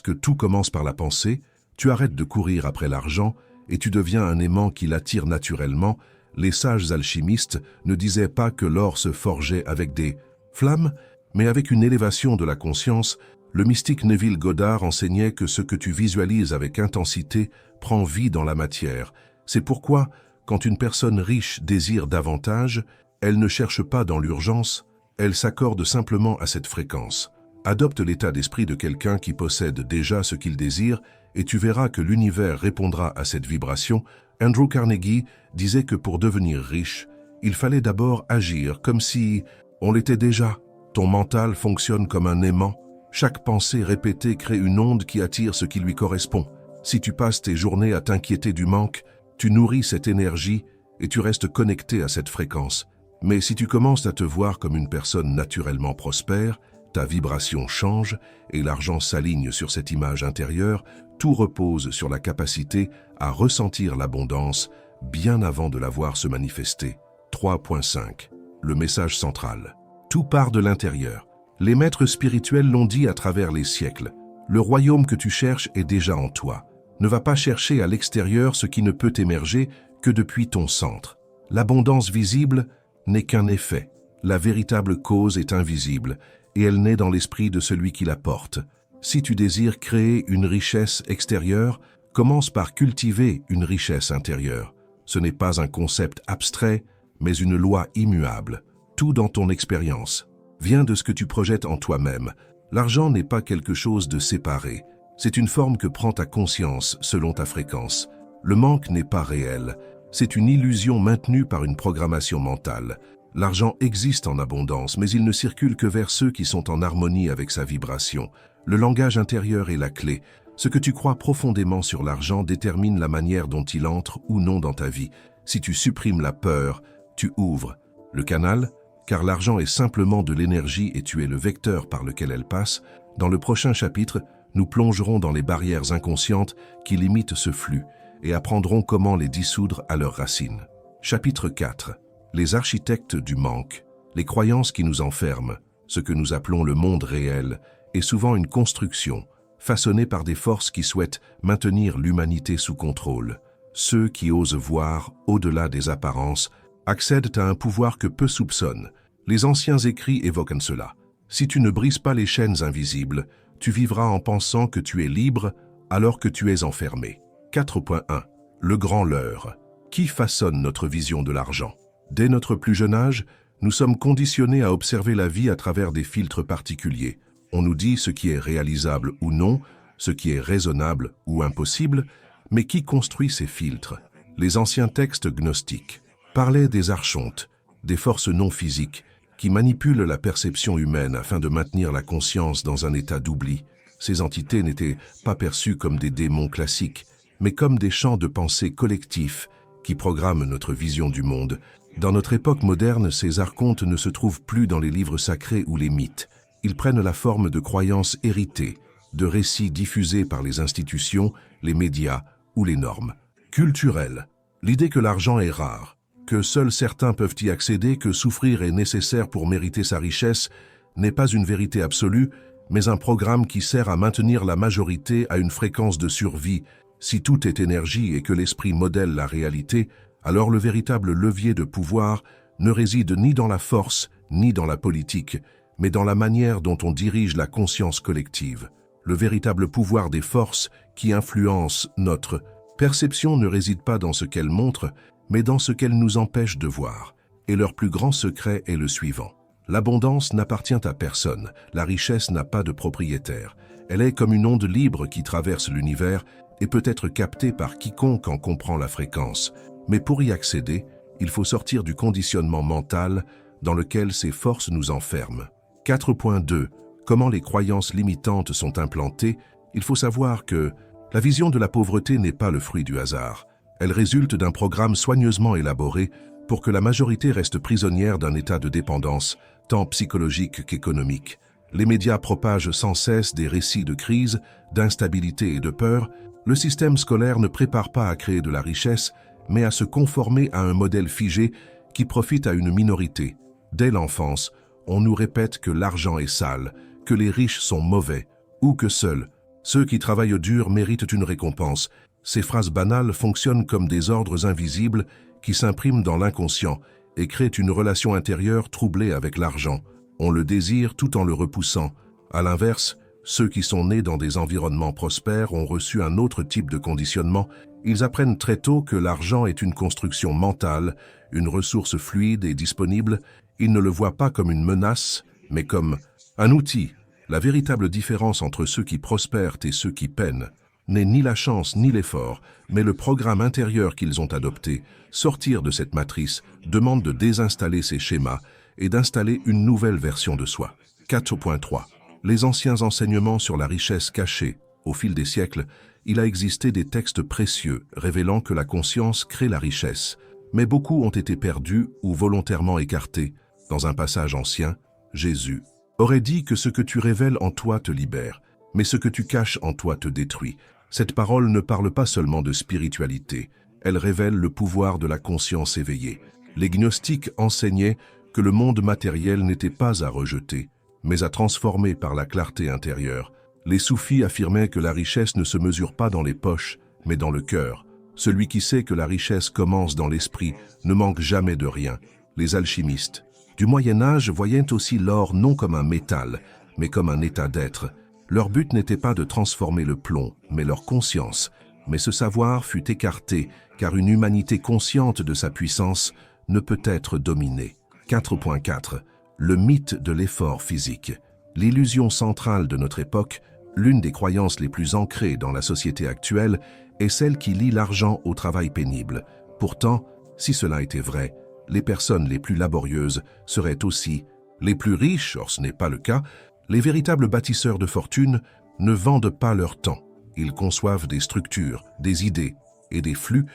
que tout commence par la pensée, tu arrêtes de courir après l'argent et tu deviens un aimant qui l'attire naturellement. Les sages alchimistes ne disaient pas que l'or se forgeait avec des flammes, mais avec une élévation de la conscience. Le mystique Neville Goddard enseignait que ce que tu visualises avec intensité prend vie dans la matière. C'est pourquoi, quand une personne riche désire davantage, elle ne cherche pas dans l'urgence, elle s'accorde simplement à cette fréquence. Adopte l'état d'esprit de quelqu'un qui possède déjà ce qu'il désire et tu verras que l'univers répondra à cette vibration. Andrew Carnegie disait que pour devenir riche, il fallait d'abord agir comme si on l'était déjà. Ton mental fonctionne comme un aimant. Chaque pensée répétée crée une onde qui attire ce qui lui correspond. Si tu passes tes journées à t'inquiéter du manque, tu nourris cette énergie et tu restes connecté à cette fréquence. Mais si tu commences à te voir comme une personne naturellement prospère, ta vibration change et l'argent s'aligne sur cette image intérieure. Tout repose sur la capacité à ressentir l'abondance bien avant de la voir se manifester. 3.5. Le message central. Tout part de l'intérieur. Les maîtres spirituels l'ont dit à travers les siècles. Le royaume que tu cherches est déjà en toi. Ne va pas chercher à l'extérieur ce qui ne peut émerger que depuis ton centre. L'abondance visible n'est qu'un effet. La véritable cause est invisible et elle naît dans l'esprit de celui qui la porte. Si tu désires créer une richesse extérieure, commence par cultiver une richesse intérieure. Ce n'est pas un concept abstrait, mais une loi immuable. Tout dans ton expérience vient de ce que tu projettes en toi-même. L'argent n'est pas quelque chose de séparé. C'est une forme que prend ta conscience selon ta fréquence. Le manque n'est pas réel. C'est une illusion maintenue par une programmation mentale. L'argent existe en abondance, mais il ne circule que vers ceux qui sont en harmonie avec sa vibration. Le langage intérieur est la clé. Ce que tu crois profondément sur l'argent détermine la manière dont il entre ou non dans ta vie. Si tu supprimes la peur, tu ouvres le canal, car l'argent est simplement de l'énergie et tu es le vecteur par lequel elle passe. Dans le prochain chapitre, nous plongerons dans les barrières inconscientes qui limitent ce flux et apprendrons comment les dissoudre à leurs racines. Chapitre 4. Les architectes du manque. Les croyances qui nous enferment, ce que nous appelons le monde réel, est souvent une construction, façonnée par des forces qui souhaitent maintenir l'humanité sous contrôle. Ceux qui osent voir au-delà des apparences accèdent à un pouvoir que peu soupçonnent. Les anciens écrits évoquent cela. Si tu ne brises pas les chaînes invisibles, tu vivras en pensant que tu es libre alors que tu es enfermé. 4.1. Le grand leurre. Qui façonne notre vision de l'argent? Dès notre plus jeune âge, nous sommes conditionnés à observer la vie à travers des filtres particuliers. On nous dit ce qui est réalisable ou non, ce qui est raisonnable ou impossible, mais qui construit ces filtres? Les anciens textes gnostiques parlaient des archontes, des forces non physiques, qui manipulent la perception humaine afin de maintenir la conscience dans un état d'oubli. Ces entités n'étaient pas perçues comme des démons classiques, mais comme des champs de pensée collectifs qui programment notre vision du monde. Dans notre époque moderne, ces archontes ne se trouvent plus dans les livres sacrés ou les mythes. Ils prennent la forme de croyances héritées, de récits diffusés par les institutions, les médias ou les normes. Culturelles. L'idée que l'argent est rare, que seuls certains peuvent y accéder, que souffrir est nécessaire pour mériter sa richesse, n'est pas une vérité absolue, mais un programme qui sert à maintenir la majorité à une fréquence de survie. Si tout est énergie et que l'esprit modèle la réalité, alors le véritable levier de pouvoir ne réside ni dans la force, ni dans la politique, mais dans la manière dont on dirige la conscience collective. Le véritable pouvoir des forces qui influencent notre perception ne réside pas dans ce qu'elles montrent, mais dans ce qu'elles nous empêchent de voir. Et leur plus grand secret est le suivant. L'abondance n'appartient à personne, la richesse n'a pas de propriétaire. Elle est comme une onde libre qui traverse l'univers et peut être captée par quiconque en comprend la fréquence. Mais pour y accéder, il faut sortir du conditionnement mental dans lequel ces forces nous enferment. 4.2. Comment les croyances limitantes sont implantées? Il faut savoir que la vision de la pauvreté n'est pas le fruit du hasard. Elle résulte d'un programme soigneusement élaboré pour que la majorité reste prisonnière d'un état de dépendance, tant psychologique qu'économique. Les médias propagent sans cesse des récits de crise, d'instabilité et de peur. Le système scolaire ne prépare pas à créer de la richesse, mais à se conformer à un modèle figé qui profite à une minorité. Dès l'enfance, on nous répète que l'argent est sale, que les riches sont mauvais, ou que seuls ceux qui travaillent dur méritent une récompense. Ces phrases banales fonctionnent comme des ordres invisibles qui s'impriment dans l'inconscient et créent une relation intérieure troublée avec l'argent. On le désire tout en le repoussant. À l'inverse, ceux qui sont nés dans des environnements prospères ont reçu un autre type de conditionnement. Ils apprennent très tôt que l'argent est une construction mentale, une ressource fluide et disponible. Ils ne le voient pas comme une menace, mais comme un outil. La véritable différence entre ceux qui prospèrent et ceux qui peinent n'est ni la chance ni l'effort, mais le programme intérieur qu'ils ont adopté. Sortir de cette matrice demande de désinstaller ces schémas et d'installer une nouvelle version de soi. 4.3. Les anciens enseignements sur la richesse cachée. Au fil des siècles, il a existé des textes précieux révélant que la conscience crée la richesse, mais beaucoup ont été perdus ou volontairement écartés. Dans un passage ancien, Jésus aurait dit que ce que tu révèles en toi te libère, mais ce que tu caches en toi te détruit. Cette parole ne parle pas seulement de spiritualité, elle révèle le pouvoir de la conscience éveillée. Les gnostiques enseignaient que le monde matériel n'était pas à rejeter, mais à transformer par la clarté intérieure. Les soufis affirmaient que la richesse ne se mesure pas dans les poches, mais dans le cœur. Celui qui sait que la richesse commence dans l'esprit ne manque jamais de rien. Les alchimistes du Moyen-Âge voyaient aussi l'or non comme un métal, mais comme un état d'être. Leur but n'était pas de transformer le plomb, mais leur conscience. Mais ce savoir fut écarté, car une humanité consciente de sa puissance ne peut être dominée. 4.4. Le mythe de l'effort physique. L'illusion centrale de notre époque, l'une des croyances les plus ancrées dans la société actuelle, est celle qui lie l'argent au travail pénible. Pourtant, si cela était vrai, les personnes les plus laborieuses seraient aussi les plus riches. Or ce n'est pas le cas. Les véritables bâtisseurs de fortune ne vendent pas leur temps. Ils conçoivent des structures, des idées et des flux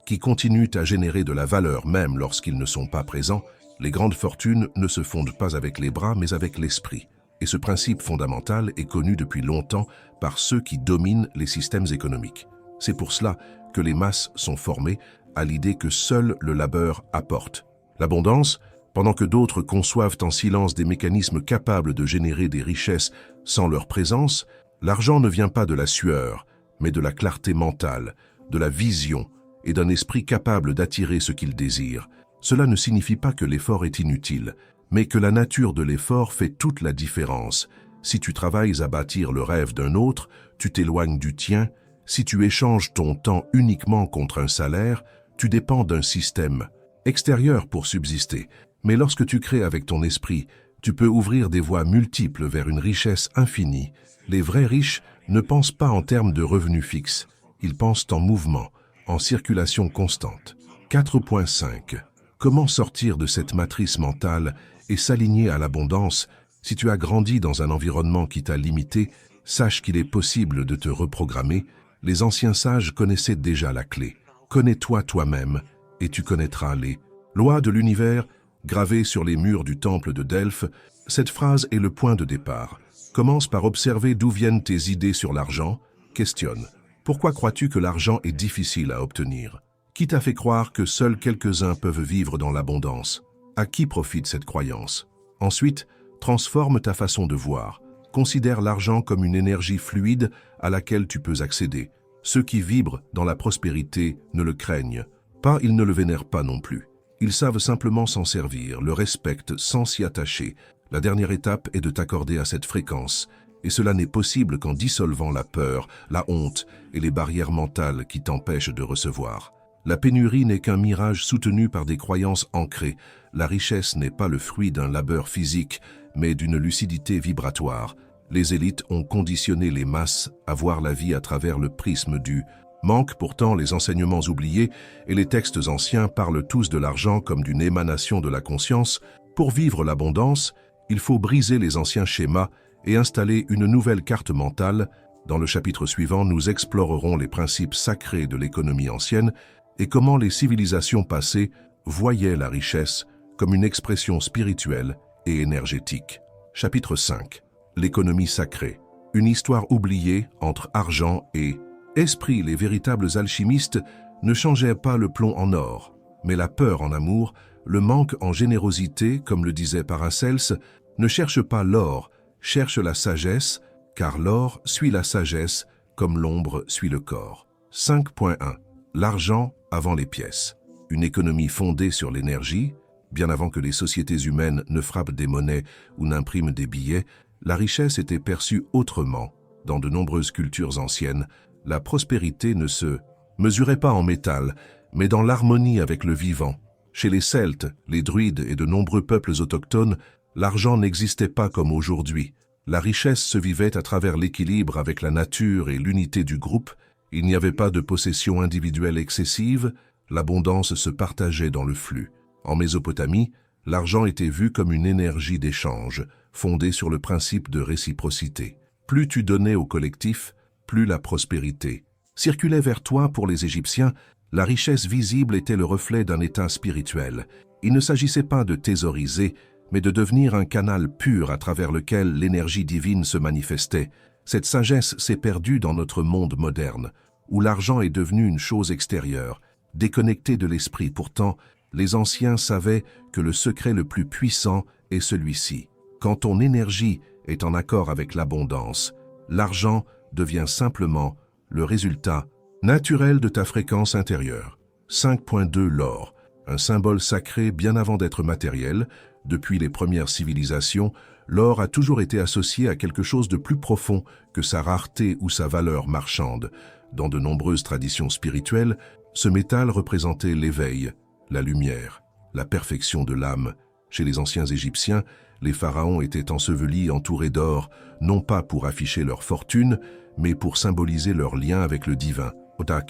qui continuent à générer de la valeur même lorsqu'ils ne sont pas présents. Les grandes fortunes ne se fondent pas avec les bras mais avec l'esprit. Et ce principe fondamental est connu depuis longtemps par ceux qui dominent les systèmes économiques. C'est pour cela que les masses sont formées à l'idée que seul le labeur apporte l'abondance, pendant que d'autres conçoivent en silence des mécanismes capables de générer des richesses sans leur présence. L'argent ne vient pas de la sueur, mais de la clarté mentale, de la vision et d'un esprit capable d'attirer ce qu'il désire. Cela ne signifie pas que l'effort est inutile, mais que la nature de l'effort fait toute la différence. Si tu travailles à bâtir le rêve d'un autre, tu t'éloignes du tien. Si tu échanges ton temps uniquement contre un salaire, tu dépends d'un système extérieur pour subsister. Mais lorsque tu crées avec ton esprit, tu peux ouvrir des voies multiples vers une richesse infinie. Les vrais riches ne pensent pas en termes de revenus fixes. Ils pensent en mouvement, en circulation constante. 4.5. Comment sortir de cette matrice mentale et s'aligner à l'abondance? Si tu as grandi dans un environnement qui t'a limité, sache qu'il est possible de te reprogrammer. Les anciens sages connaissaient déjà la clé. Connais-toi toi-même et tu connaîtras les Loi de l'univers, gravée sur les murs du temple de Delphes, cette phrase est le point de départ. Commence par observer d'où viennent tes idées sur l'argent. Questionne. Pourquoi crois-tu que l'argent est difficile à obtenir? Qui t'a fait croire que seuls quelques-uns peuvent vivre dans l'abondance? À qui profite cette croyance? Ensuite, transforme ta façon de voir. Considère l'argent comme une énergie fluide à laquelle tu peux accéder. Ceux qui vibrent dans la prospérité ne le craignent pas, ils ne le vénèrent pas non plus. Ils savent simplement s'en servir, le respectent sans s'y attacher. La dernière étape est de t'accorder à cette fréquence, et cela n'est possible qu'en dissolvant la peur, la honte et les barrières mentales qui t'empêchent de recevoir. La pénurie n'est qu'un mirage soutenu par des croyances ancrées. La richesse n'est pas le fruit d'un labeur physique, mais d'une lucidité vibratoire. Les élites ont conditionné les masses à voir la vie à travers le prisme du manque. Pourtant, les enseignements oubliés et les textes anciens parlent tous de l'argent comme d'une émanation de la conscience. Pour vivre l'abondance, il faut briser les anciens schémas et installer une nouvelle carte mentale. Dans le chapitre suivant, nous explorerons les principes sacrés de l'économie ancienne et comment les civilisations passées voyaient la richesse comme une expression spirituelle et énergétique. Chapitre 5. L'économie sacrée. Une histoire oubliée entre argent et esprit. Les véritables alchimistes ne changeaient pas le plomb en or, mais la peur en amour, le manque en générosité, comme le disait Paracelse. Ne cherche pas l'or, cherche la sagesse, car l'or suit la sagesse comme l'ombre suit le corps. 5.1. L'argent avant les pièces. Une économie fondée sur l'énergie. Bien avant que les sociétés humaines ne frappent des monnaies ou n'impriment des billets, la richesse était perçue autrement. Dans de nombreuses cultures anciennes, la prospérité ne se mesurait pas en métal, mais dans l'harmonie avec le vivant. Chez les Celtes, les Druides et de nombreux peuples autochtones, l'argent n'existait pas comme aujourd'hui. La richesse se vivait à travers l'équilibre avec la nature et l'unité du groupe. Il n'y avait pas de possession individuelle excessive, l'abondance se partageait dans le flux. En Mésopotamie, l'argent était vu comme une énergie d'échange, fondée sur le principe de réciprocité. Plus tu donnais au collectif, plus la prospérité circulait vers toi. Pour les Égyptiens, la richesse visible était le reflet d'un état spirituel. Il ne s'agissait pas de thésauriser, mais de devenir un canal pur à travers lequel l'énergie divine se manifestait. Cette sagesse s'est perdue dans notre monde moderne, où l'argent est devenu une chose extérieure, déconnectée de l'esprit. Pourtant, les anciens savaient que le secret le plus puissant est celui-ci. Quand ton énergie est en accord avec l'abondance, l'argent devient simplement le résultat naturel de ta fréquence intérieure. 5.2. L'or, un symbole sacré bien avant d'être matériel. Depuis les premières civilisations, l'or a toujours été associé à quelque chose de plus profond que sa rareté ou sa valeur marchande. Dans de nombreuses traditions spirituelles, ce métal représentait l'éveil, la lumière, la perfection de l'âme. Chez les anciens Égyptiens, les pharaons étaient ensevelis entourés d'or, non pas pour afficher leur fortune, mais pour symboliser leur lien avec le divin. Quant à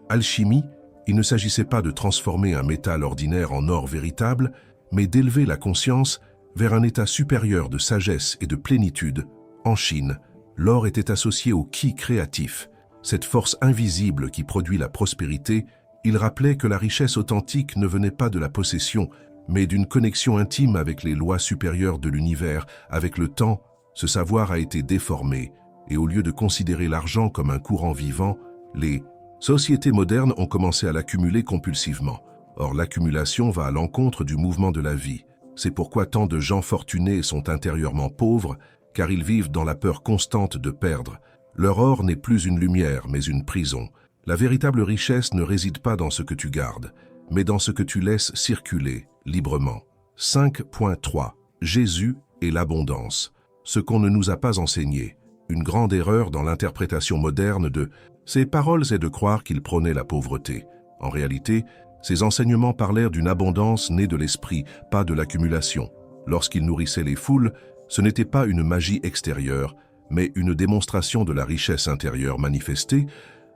alchimie, il ne s'agissait pas de transformer un métal ordinaire en or véritable, mais d'élever la conscience vers un état supérieur de sagesse et de plénitude. En Chine, l'or était associé au qi créatif, cette force invisible qui produit la prospérité. Il rappelait que la richesse authentique ne venait pas de la possession, mais d'une connexion intime avec les lois supérieures de l'univers. Avec le temps, ce savoir a été déformé, et au lieu de considérer l'argent comme un courant vivant, les sociétés modernes ont commencé à l'accumuler compulsivement. Or, l'accumulation va à l'encontre du mouvement de la vie. C'est pourquoi tant de gens fortunés sont intérieurement pauvres, car ils vivent dans la peur constante de perdre. Leur or n'est plus une lumière, mais une prison. La véritable richesse ne réside pas dans ce que tu gardes, mais dans ce que tu laisses circuler librement. 5.3. Jésus et l'abondance. Ce qu'on ne nous a pas enseigné. Une grande erreur dans l'interprétation moderne de ces paroles est de croire qu'il prônait la pauvreté. En réalité, ces enseignements parlèrent d'une abondance née de l'esprit, pas de l'accumulation. Lorsqu'il nourrissait les foules, ce n'était pas une magie extérieure, mais une démonstration de la richesse intérieure manifestée.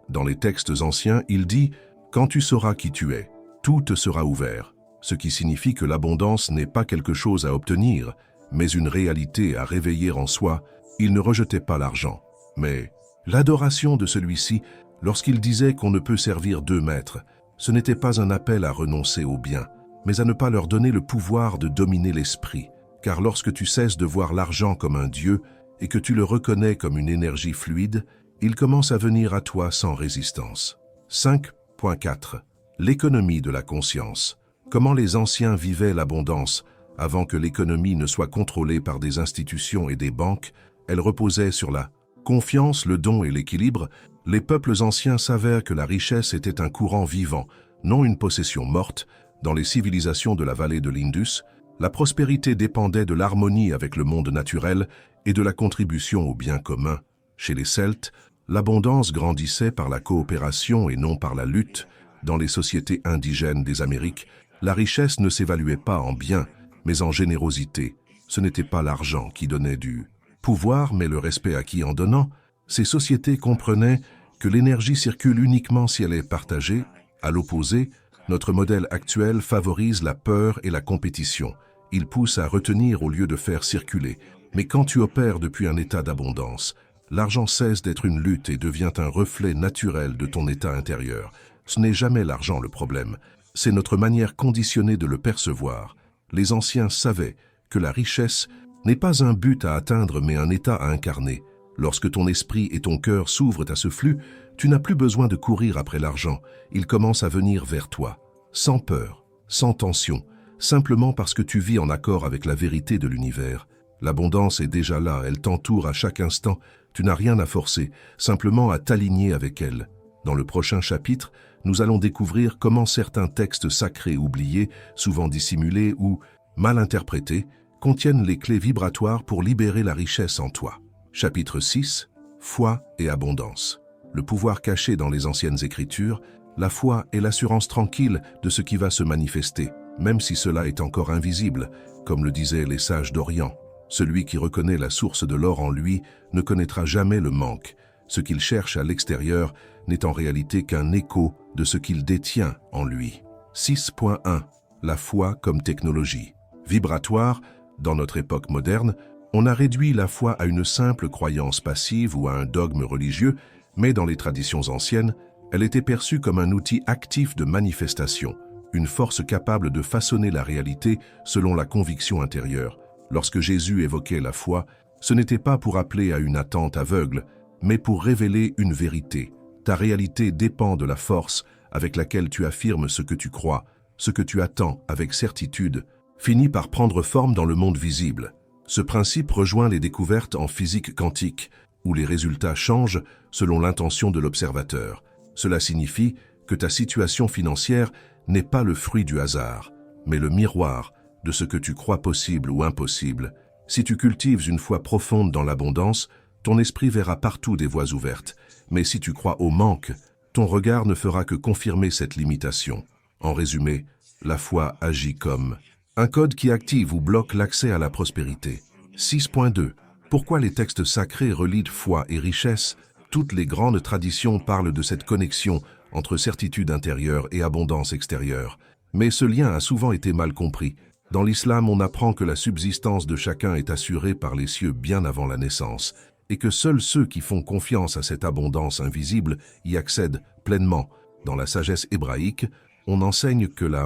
Dans les textes anciens, il dit « Quand tu sauras qui tu es, tout te sera ouvert », ce qui signifie que l'abondance n'est pas quelque chose à obtenir, mais une réalité à réveiller en soi. Il ne rejetait pas l'argent, mais l'adoration de celui-ci, lorsqu'il disait qu'on ne peut servir deux maîtres, ce n'était pas un appel à renoncer au bien, mais à ne pas leur donner le pouvoir de dominer l'esprit. Car lorsque tu cesses de voir l'argent comme un dieu et que tu le reconnais comme une énergie fluide, il commence à venir à toi sans résistance. 5.4. L'économie de la conscience. Comment les anciens vivaient l'abondance avant que l'économie ne soit contrôlée par des institutions et des banques? Elle reposait sur la confiance, le don et l'équilibre. Les peuples anciens savaient que la richesse était un courant vivant, non une possession morte. Dans les civilisations de la vallée de l'Indus, la prospérité dépendait de l'harmonie avec le monde naturel et de la contribution au bien commun. Chez les Celtes, l'abondance grandissait par la coopération et non par la lutte. Dans les sociétés indigènes des Amériques, la richesse ne s'évaluait pas en biens, mais en générosité. Ce n'était pas l'argent qui donnait du pouvoir, mais le respect acquis en donnant. Ces sociétés comprenaient que l'énergie circule uniquement si elle est partagée. À l'opposé, notre modèle actuel favorise la peur et la compétition. Il pousse à retenir au lieu de faire circuler. Mais quand tu opères depuis un état d'abondance, l'argent cesse d'être une lutte et devient un reflet naturel de ton état intérieur. Ce n'est jamais l'argent le problème, c'est notre manière conditionnée de le percevoir. Les anciens savaient que la richesse n'est pas un but à atteindre mais un état à incarner. Lorsque ton esprit et ton cœur s'ouvrent à ce flux, tu n'as plus besoin de courir après l'argent. Il commence à venir vers toi, sans peur, sans tension, simplement parce que tu vis en accord avec la vérité de l'univers. L'abondance est déjà là, elle t'entoure à chaque instant. Tu n'as rien à forcer, simplement à t'aligner avec elle. Dans le prochain chapitre, nous allons découvrir comment certains textes sacrés oubliés, souvent dissimulés ou mal interprétés, contiennent les clés vibratoires pour libérer la richesse en toi. Chapitre 6. Foi et abondance. Le pouvoir caché dans les anciennes écritures, la foi est l'assurance tranquille de ce qui va se manifester, même si cela est encore invisible, comme le disaient les sages d'Orient. Celui qui reconnaît la source de l'or en lui ne connaîtra jamais le manque. Ce qu'il cherche à l'extérieur n'est en réalité qu'un écho de ce qu'il détient en lui. 6.1. La foi comme technologie. Vibratoire, dans notre époque moderne, on a réduit la foi à une simple croyance passive ou à un dogme religieux, mais dans les traditions anciennes, elle était perçue comme un outil actif de manifestation, une force capable de façonner la réalité selon la conviction intérieure. Lorsque Jésus évoquait la foi, ce n'était pas pour appeler à une attente aveugle, mais pour révéler une vérité. Ta réalité dépend de la force avec laquelle tu affirmes ce que tu crois, ce que tu attends avec certitude, finit par prendre forme dans le monde visible. Ce principe rejoint les découvertes en physique quantique, où les résultats changent selon l'intention de l'observateur. Cela signifie que ta situation financière n'est pas le fruit du hasard, mais le miroir de ce que tu crois possible ou impossible. Si tu cultives une foi profonde dans l'abondance, ton esprit verra partout des voies ouvertes. Mais si tu crois au manque, ton regard ne fera que confirmer cette limitation. En résumé, la foi agit comme un code qui active ou bloque l'accès à la prospérité. 6.2. Pourquoi les textes sacrés relient foi et richesse? Toutes les grandes traditions parlent de cette connexion entre certitude intérieure et abondance extérieure. Mais ce lien a souvent été mal compris. Dans l'islam, on apprend que la subsistance de chacun est assurée par les cieux bien avant la naissance, et que seuls ceux qui font confiance à cette abondance invisible y accèdent pleinement. Dans la sagesse hébraïque, on enseigne que la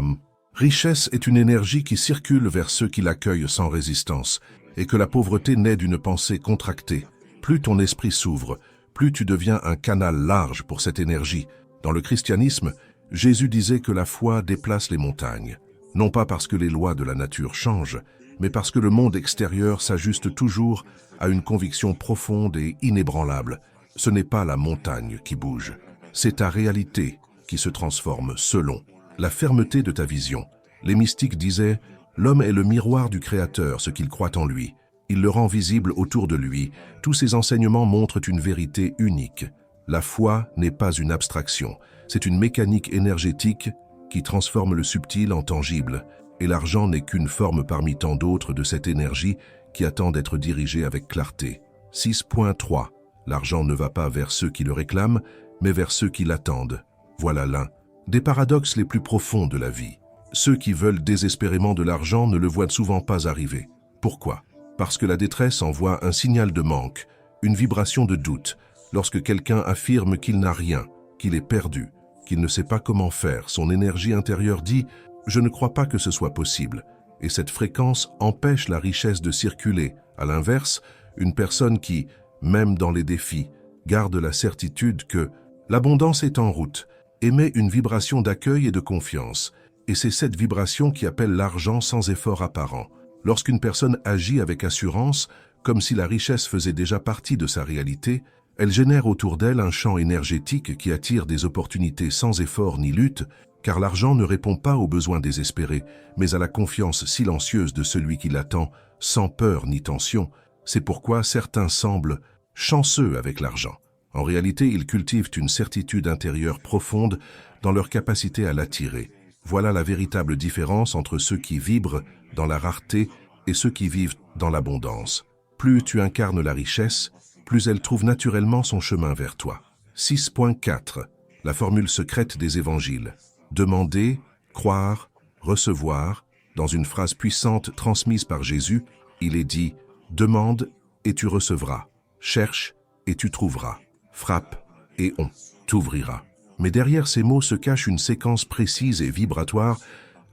richesse est une énergie qui circule vers ceux qui l'accueillent sans résistance, et que la pauvreté naît d'une pensée contractée. Plus ton esprit s'ouvre, plus tu deviens un canal large pour cette énergie. Dans le christianisme, Jésus disait que la foi déplace les montagnes, non pas parce que les lois de la nature changent, mais parce que le monde extérieur s'ajuste toujours à une conviction profonde et inébranlable. Ce n'est pas la montagne qui bouge, c'est ta réalité qui se transforme selon la fermeté de ta vision. Les mystiques disaient « L'homme est le miroir du Créateur, ce qu'il croit en lui. Il le rend visible autour de lui. Tous ces enseignements montrent une vérité unique. La foi n'est pas une abstraction, c'est une mécanique énergétique qui transforme le subtil en tangible. Et l'argent n'est qu'une forme parmi tant d'autres de cette énergie qui attend d'être dirigée avec clarté. 6.3. L'argent ne va pas vers ceux qui le réclament, mais vers ceux qui l'attendent. Voilà l'un des paradoxes les plus profonds de la vie. Ceux qui veulent désespérément de l'argent ne le voient souvent pas arriver. Pourquoi? Parce que la détresse envoie un signal de manque, une vibration de doute. Lorsque quelqu'un affirme qu'il n'a rien, qu'il est perdu, qu'il ne sait pas comment faire, son énergie intérieure dit « Je ne crois pas que ce soit possible. Et cette fréquence empêche la richesse de circuler. À l'inverse, une personne qui, même dans les défis, garde la certitude que l'abondance est en route, émet une vibration d'accueil et de confiance. Et c'est cette vibration qui appelle l'argent sans effort apparent. Lorsqu'une personne agit avec assurance, comme si la richesse faisait déjà partie de sa réalité, elle génère autour d'elle un champ énergétique qui attire des opportunités sans effort ni lutte, car l'argent ne répond pas aux besoins désespérés, mais à la confiance silencieuse de celui qui l'attend, sans peur ni tension. C'est pourquoi certains semblent chanceux avec l'argent. En réalité, ils cultivent une certitude intérieure profonde dans leur capacité à l'attirer. Voilà la véritable différence entre ceux qui vibrent dans la rareté et ceux qui vivent dans l'abondance. Plus tu incarnes la richesse, plus elle trouve naturellement son chemin vers toi. 6.4. La formule secrète des évangiles. Demander, croire, recevoir. Dans une phrase puissante transmise par Jésus, il est dit « Demande et tu recevras. Cherche et tu trouveras. Frappe et on t'ouvrira. » Mais derrière ces mots se cache une séquence précise et vibratoire.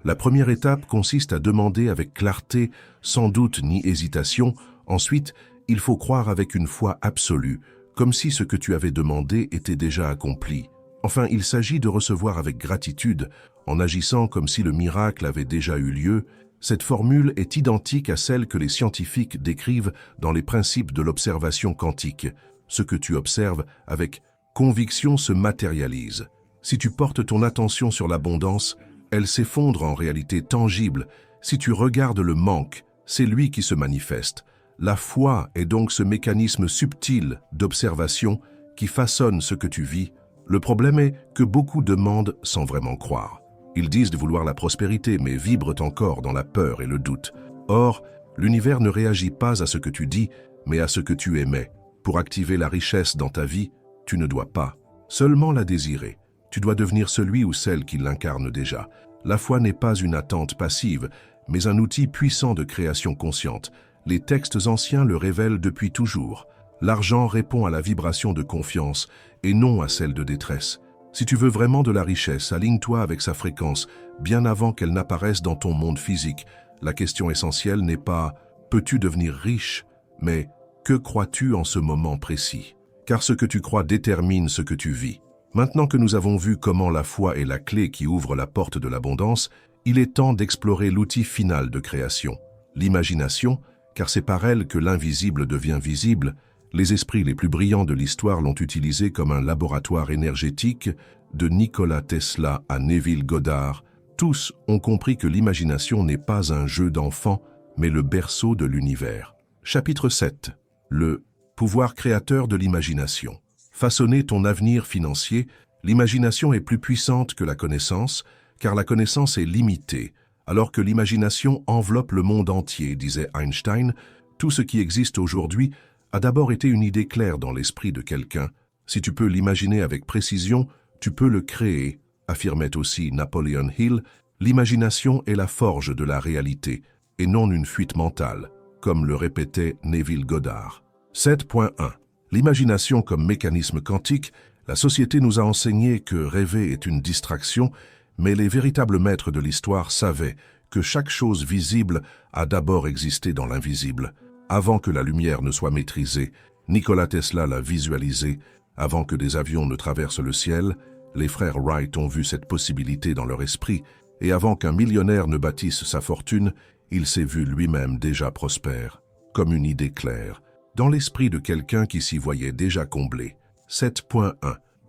La première étape consiste à demander avec clarté, sans doute ni hésitation. Ensuite, il faut croire avec une foi absolue, comme si ce que tu avais demandé était déjà accompli. Enfin, il s'agit de recevoir avec gratitude, en agissant comme si le miracle avait déjà eu lieu. Cette formule est identique à celle que les scientifiques décrivent dans les principes de l'observation quantique. Ce que tu observes avec conviction se matérialise. Si tu portes ton attention sur l'abondance, elle s'effondre en réalité tangible. Si tu regardes le manque, c'est lui qui se manifeste. La foi est donc ce mécanisme subtil d'observation qui façonne ce que tu vis. Le problème est que beaucoup demandent sans vraiment croire. Ils disent de vouloir la prospérité, mais vibrent encore dans la peur et le doute. Or, l'univers ne réagit pas à ce que tu dis, mais à ce que tu émets. Pour activer la richesse dans ta vie, tu ne dois pas seulement la désirer. Tu dois devenir celui ou celle qui l'incarne déjà. La foi n'est pas une attente passive, mais un outil puissant de création consciente. Les textes anciens le révèlent depuis toujours. L'argent répond à la vibration de confiance et non à celle de détresse. Si tu veux vraiment de la richesse, aligne-toi avec sa fréquence, bien avant qu'elle n'apparaisse dans ton monde physique. La question essentielle n'est pas « peux-tu devenir riche ?», mais « que crois-tu en ce moment précis ?» Car ce que tu crois détermine ce que tu vis. Maintenant que nous avons vu comment la foi est la clé qui ouvre la porte de l'abondance, il est temps d'explorer l'outil final de création, l'imagination, car c'est par elle que l'invisible devient visible. Les esprits les plus brillants de l'histoire l'ont utilisé comme un laboratoire énergétique, de Nikola Tesla à Neville Goddard. Tous ont compris que l'imagination n'est pas un jeu d'enfant, mais le berceau de l'univers. Chapitre 7. Le pouvoir créateur de l'imagination. Façonner ton avenir financier, l'imagination est plus puissante que la connaissance, car la connaissance est limitée, alors que l'imagination enveloppe le monde entier, disait Einstein. Tout ce qui existe aujourd'hui a d'abord été une idée claire dans l'esprit de quelqu'un. Si tu peux l'imaginer avec précision, tu peux le créer, affirmait aussi Napoleon Hill. L'imagination est la forge de la réalité, et non une fuite mentale, comme le répétait Neville Goddard. 7.1. L'imagination comme mécanisme quantique. La société nous a enseigné que rêver est une distraction, mais les véritables maîtres de l'histoire savaient que chaque chose visible a d'abord existé dans l'invisible. Avant que la lumière ne soit maîtrisée, Nikola Tesla l'a visualisé. Avant que des avions ne traversent le ciel, les frères Wright ont vu cette possibilité dans leur esprit, et avant qu'un millionnaire ne bâtisse sa fortune, il s'est vu lui-même déjà prospère, comme une idée claire, dans l'esprit de quelqu'un qui s'y voyait déjà comblé. 7.1.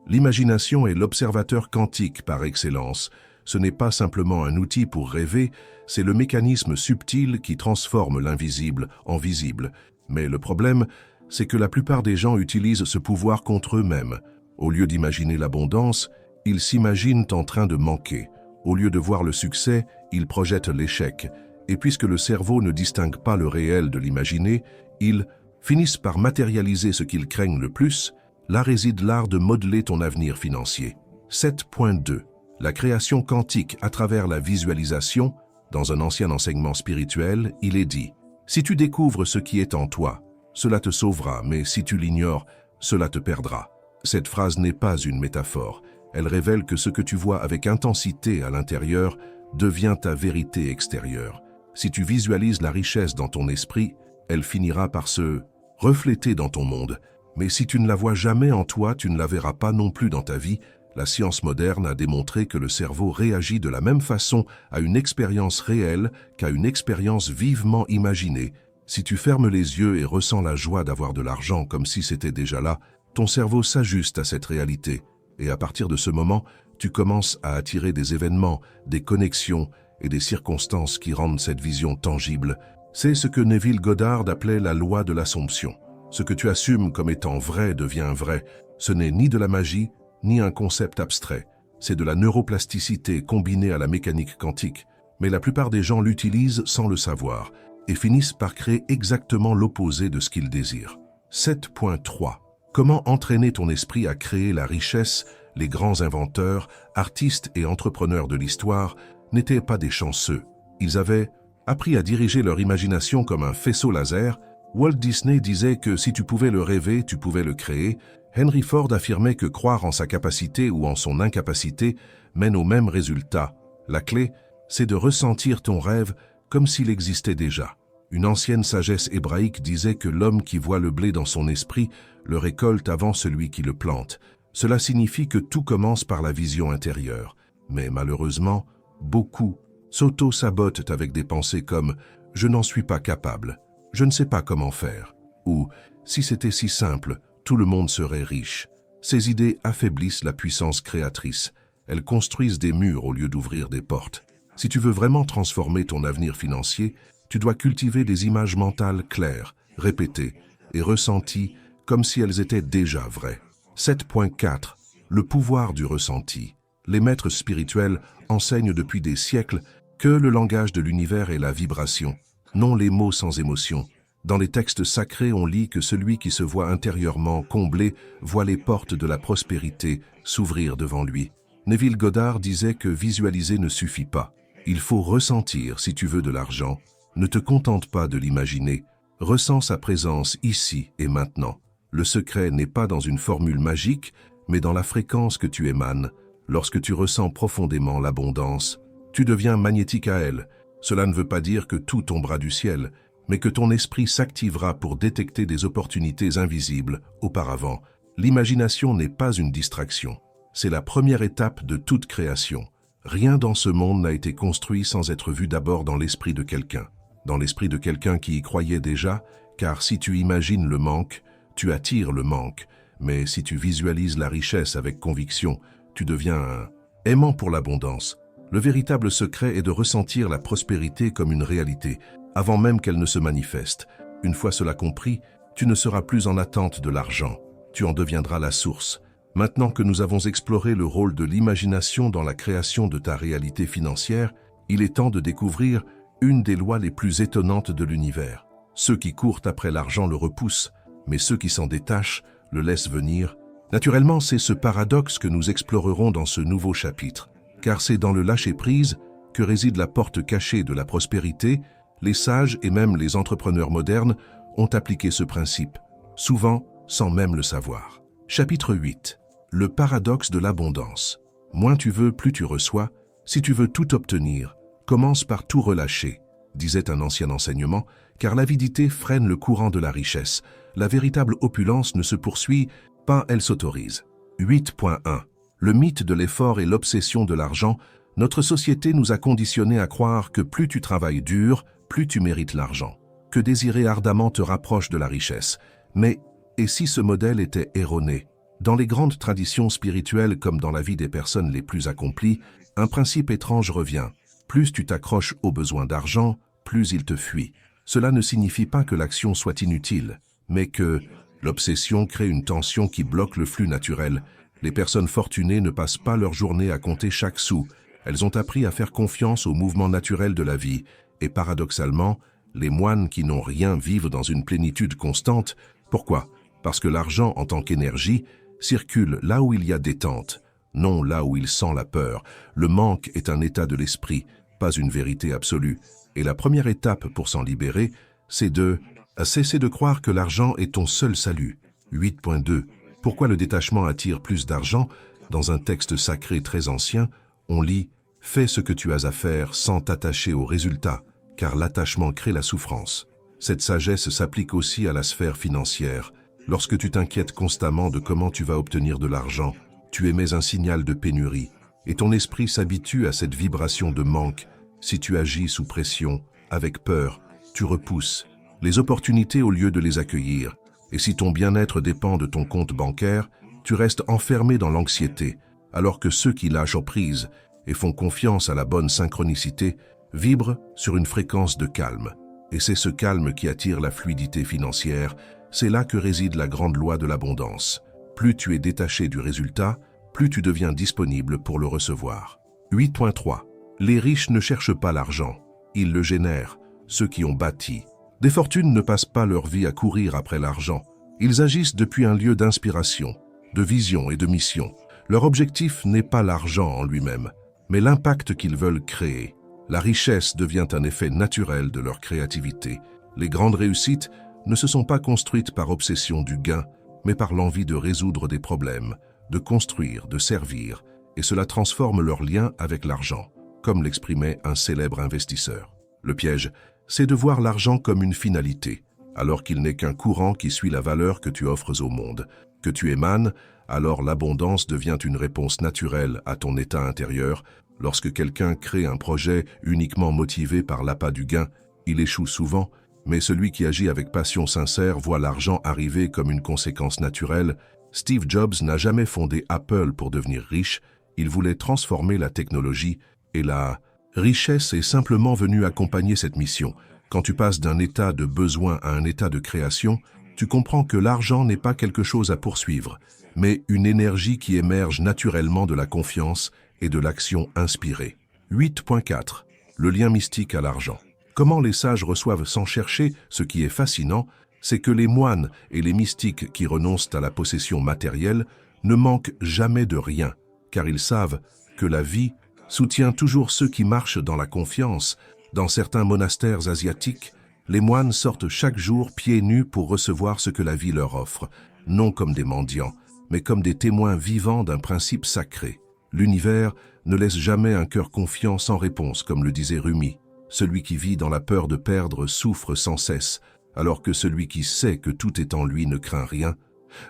L'imagination est l'observateur quantique par excellence. Ce n'est pas simplement un outil pour rêver, c'est le mécanisme subtil qui transforme l'invisible en visible. Mais le problème, c'est que la plupart des gens utilisent ce pouvoir contre eux-mêmes. Au lieu d'imaginer l'abondance, ils s'imaginent en train de manquer. Au lieu de voir le succès, ils projettent l'échec. Et puisque le cerveau ne distingue pas le réel de l'imaginé, ils finissent par matérialiser ce qu'ils craignent le plus. Là réside l'art de modeler ton avenir financier. 7.2. La création quantique à travers la visualisation. Dans un ancien enseignement spirituel, il est dit « Si tu découvres ce qui est en toi, cela te sauvera, mais si tu l'ignores, cela te perdra. » Cette phrase n'est pas une métaphore. Elle révèle que ce que tu vois avec intensité à l'intérieur devient ta vérité extérieure. Si tu visualises la richesse dans ton esprit, elle finira par se refléter dans ton monde. Mais si tu ne la vois jamais en toi, tu ne la verras pas non plus dans ta vie. La science moderne a démontré que le cerveau réagit de la même façon à une expérience réelle qu'à une expérience vivement imaginée. Si tu fermes les yeux et ressens la joie d'avoir de l'argent comme si c'était déjà là, ton cerveau s'ajuste à cette réalité. Et à partir de ce moment, tu commences à attirer des événements, des connexions et des circonstances qui rendent cette vision tangible. C'est ce que Neville Goddard appelait la loi de l'Assomption. Ce que tu assumes comme étant vrai devient vrai. Ce n'est ni de la magie, ni un concept abstrait. C'est de la neuroplasticité combinée à la mécanique quantique. Mais la plupart des gens l'utilisent sans le savoir et finissent par créer exactement l'opposé de ce qu'ils désirent. 7.3. Comment entraîner ton esprit à créer la richesse? Les grands inventeurs, artistes et entrepreneurs de l'histoire n'étaient pas des chanceux. Ils avaient appris à diriger leur imagination comme un faisceau laser. Walt Disney disait que si tu pouvais le rêver, tu pouvais le créer. Henry Ford affirmait que croire en sa capacité ou en son incapacité mène au même résultat. La clé, c'est de ressentir ton rêve comme s'il existait déjà. Une ancienne sagesse hébraïque disait que l'homme qui voit le blé dans son esprit le récolte avant celui qui le plante. Cela signifie que tout commence par la vision intérieure. Mais malheureusement, beaucoup s'auto-sabotent avec des pensées comme « je n'en suis pas capable »,« je ne sais pas comment faire » ou « si c'était si simple, tout le monde serait riche ». Ces idées affaiblissent la puissance créatrice. Elles construisent des murs au lieu d'ouvrir des portes. Si tu veux vraiment transformer ton avenir financier, tu dois cultiver des images mentales claires, répétées et ressenties comme si elles étaient déjà vraies. 7.4. Le pouvoir du ressenti. Les maîtres spirituels enseignent depuis des siècles que le langage de l'univers est la vibration, non les mots sans émotion. Dans les textes sacrés, on lit que celui qui se voit intérieurement comblé voit les portes de la prospérité s'ouvrir devant lui. Neville Goddard disait que visualiser ne suffit pas. Il faut ressentir si tu veux de l'argent. Ne te contente pas de l'imaginer. Ressens sa présence ici et maintenant. Le secret n'est pas dans une formule magique, mais dans la fréquence que tu émanes. Lorsque tu ressens profondément l'abondance, tu deviens magnétique à elle. Cela ne veut pas dire que tout tombera du ciel, mais que ton esprit s'activera pour détecter des opportunités invisibles auparavant. L'imagination n'est pas une distraction. C'est la première étape de toute création. Rien dans ce monde n'a été construit sans être vu d'abord dans l'esprit de quelqu'un. Dans l'esprit de quelqu'un qui y croyait déjà, car si tu imagines le manque, tu attires le manque. Mais si tu visualises la richesse avec conviction, tu deviens un aimant pour l'abondance. Le véritable secret est de ressentir la prospérité comme une réalité, avant même qu'elle ne se manifeste. Une fois cela compris, tu ne seras plus en attente de l'argent. Tu en deviendras la source. Maintenant que nous avons exploré le rôle de l'imagination dans la création de ta réalité financière, il est temps de découvrir une des lois les plus étonnantes de l'univers. Ceux qui courent après l'argent le repoussent, mais ceux qui s'en détachent le laissent venir. Naturellement, c'est ce paradoxe que nous explorerons dans ce nouveau chapitre, car c'est dans le lâcher-prise que réside la porte cachée de la prospérité. Les sages et même les entrepreneurs modernes ont appliqué ce principe, souvent sans même le savoir. Chapitre 8. Le paradoxe de l'abondance. Moins tu veux, plus tu reçois. Si tu veux tout obtenir, commence par tout relâcher, disait un ancien enseignement, car l'avidité freine le courant de la richesse. La véritable opulence ne se poursuit pas, elle s'autorise. 8.1. Le mythe de l'effort et l'obsession de l'argent. Notre société nous a conditionnés à croire que plus tu travailles dur, plus tu mérites l'argent. Que désirer ardemment te rapproche de la richesse. Mais, et si ce modèle était erroné? Dans les grandes traditions spirituelles comme dans la vie des personnes les plus accomplies, un principe étrange revient. Plus tu t'accroches aux besoins d'argent, plus il te fuit. Cela ne signifie pas que l'action soit inutile, mais que l'obsession crée une tension qui bloque le flux naturel. Les personnes fortunées ne passent pas leur journée à compter chaque sou. Elles ont appris à faire confiance au mouvement naturel de la vie. Et paradoxalement, les moines qui n'ont rien vivent dans une plénitude constante. Pourquoi? Parce que l'argent en tant qu'énergie circule là où il y a détente, non là où il sent la peur. Le manque est un état de l'esprit, pas une vérité absolue. Et la première étape pour s'en libérer, c'est de cesser de croire que l'argent est ton seul salut. 8.2. Pourquoi le détachement attire plus d'argent? Dans un texte sacré très ancien, on lit « Fais ce que tu as à faire sans t'attacher au résultat, car l'attachement crée la souffrance. Cette sagesse s'applique aussi à la sphère financière. Lorsque tu t'inquiètes constamment de comment tu vas obtenir de l'argent, tu émets un signal de pénurie, et ton esprit s'habitue à cette vibration de manque. Si tu agis sous pression, avec peur, tu repousses les opportunités au lieu de les accueillir. Et si ton bien-être dépend de ton compte bancaire, tu restes enfermé dans l'anxiété, alors que ceux qui lâchent prise et font confiance à la bonne synchronicité vibrent sur une fréquence de calme. Et c'est ce calme qui attire la fluidité financière. C'est là que réside la grande loi de l'abondance. Plus tu es détaché du résultat, plus tu deviens disponible pour le recevoir. 8.3. Les riches ne cherchent pas l'argent, ils le génèrent, ceux qui ont bâti. Des fortunes ne passent pas leur vie à courir après l'argent. Ils agissent depuis un lieu d'inspiration, de vision et de mission. Leur objectif n'est pas l'argent en lui-même, mais l'impact qu'ils veulent créer. La richesse devient un effet naturel de leur créativité. Les grandes réussites ne se sont pas construites par obsession du gain, mais par l'envie de résoudre des problèmes, de construire, de servir, et cela transforme leur lien avec l'argent, comme l'exprimait un célèbre investisseur. Le piège, c'est de voir l'argent comme une finalité, alors qu'il n'est qu'un courant qui suit la valeur que tu offres au monde, que tu émanes. Alors l'abondance devient une réponse naturelle à ton état intérieur. Lorsque quelqu'un crée un projet uniquement motivé par l'appât du gain, il échoue souvent, mais celui qui agit avec passion sincère voit l'argent arriver comme une conséquence naturelle. Steve Jobs n'a jamais fondé Apple pour devenir riche, il voulait transformer la technologie, et la richesse est simplement venue accompagner cette mission. Quand tu passes d'un état de besoin à un état de création, tu comprends que l'argent n'est pas quelque chose à poursuivre, mais une énergie qui émerge naturellement de la confiance et de l'action inspirée. 8.4. Le lien mystique à l'argent. Comment les sages reçoivent sans chercher? Ce qui est fascinant, c'est que les moines et les mystiques qui renoncent à la possession matérielle ne manquent jamais de rien, car ils savent que la vie soutient toujours ceux qui marchent dans la confiance. Dans certains monastères asiatiques, les moines sortent chaque jour pieds nus pour recevoir ce que la vie leur offre, non comme des mendiants, mais comme des témoins vivants d'un principe sacré. L'univers ne laisse jamais un cœur confiant sans réponse, comme le disait Rumi. Celui qui vit dans la peur de perdre souffre sans cesse, alors que celui qui sait que tout est en lui ne craint rien.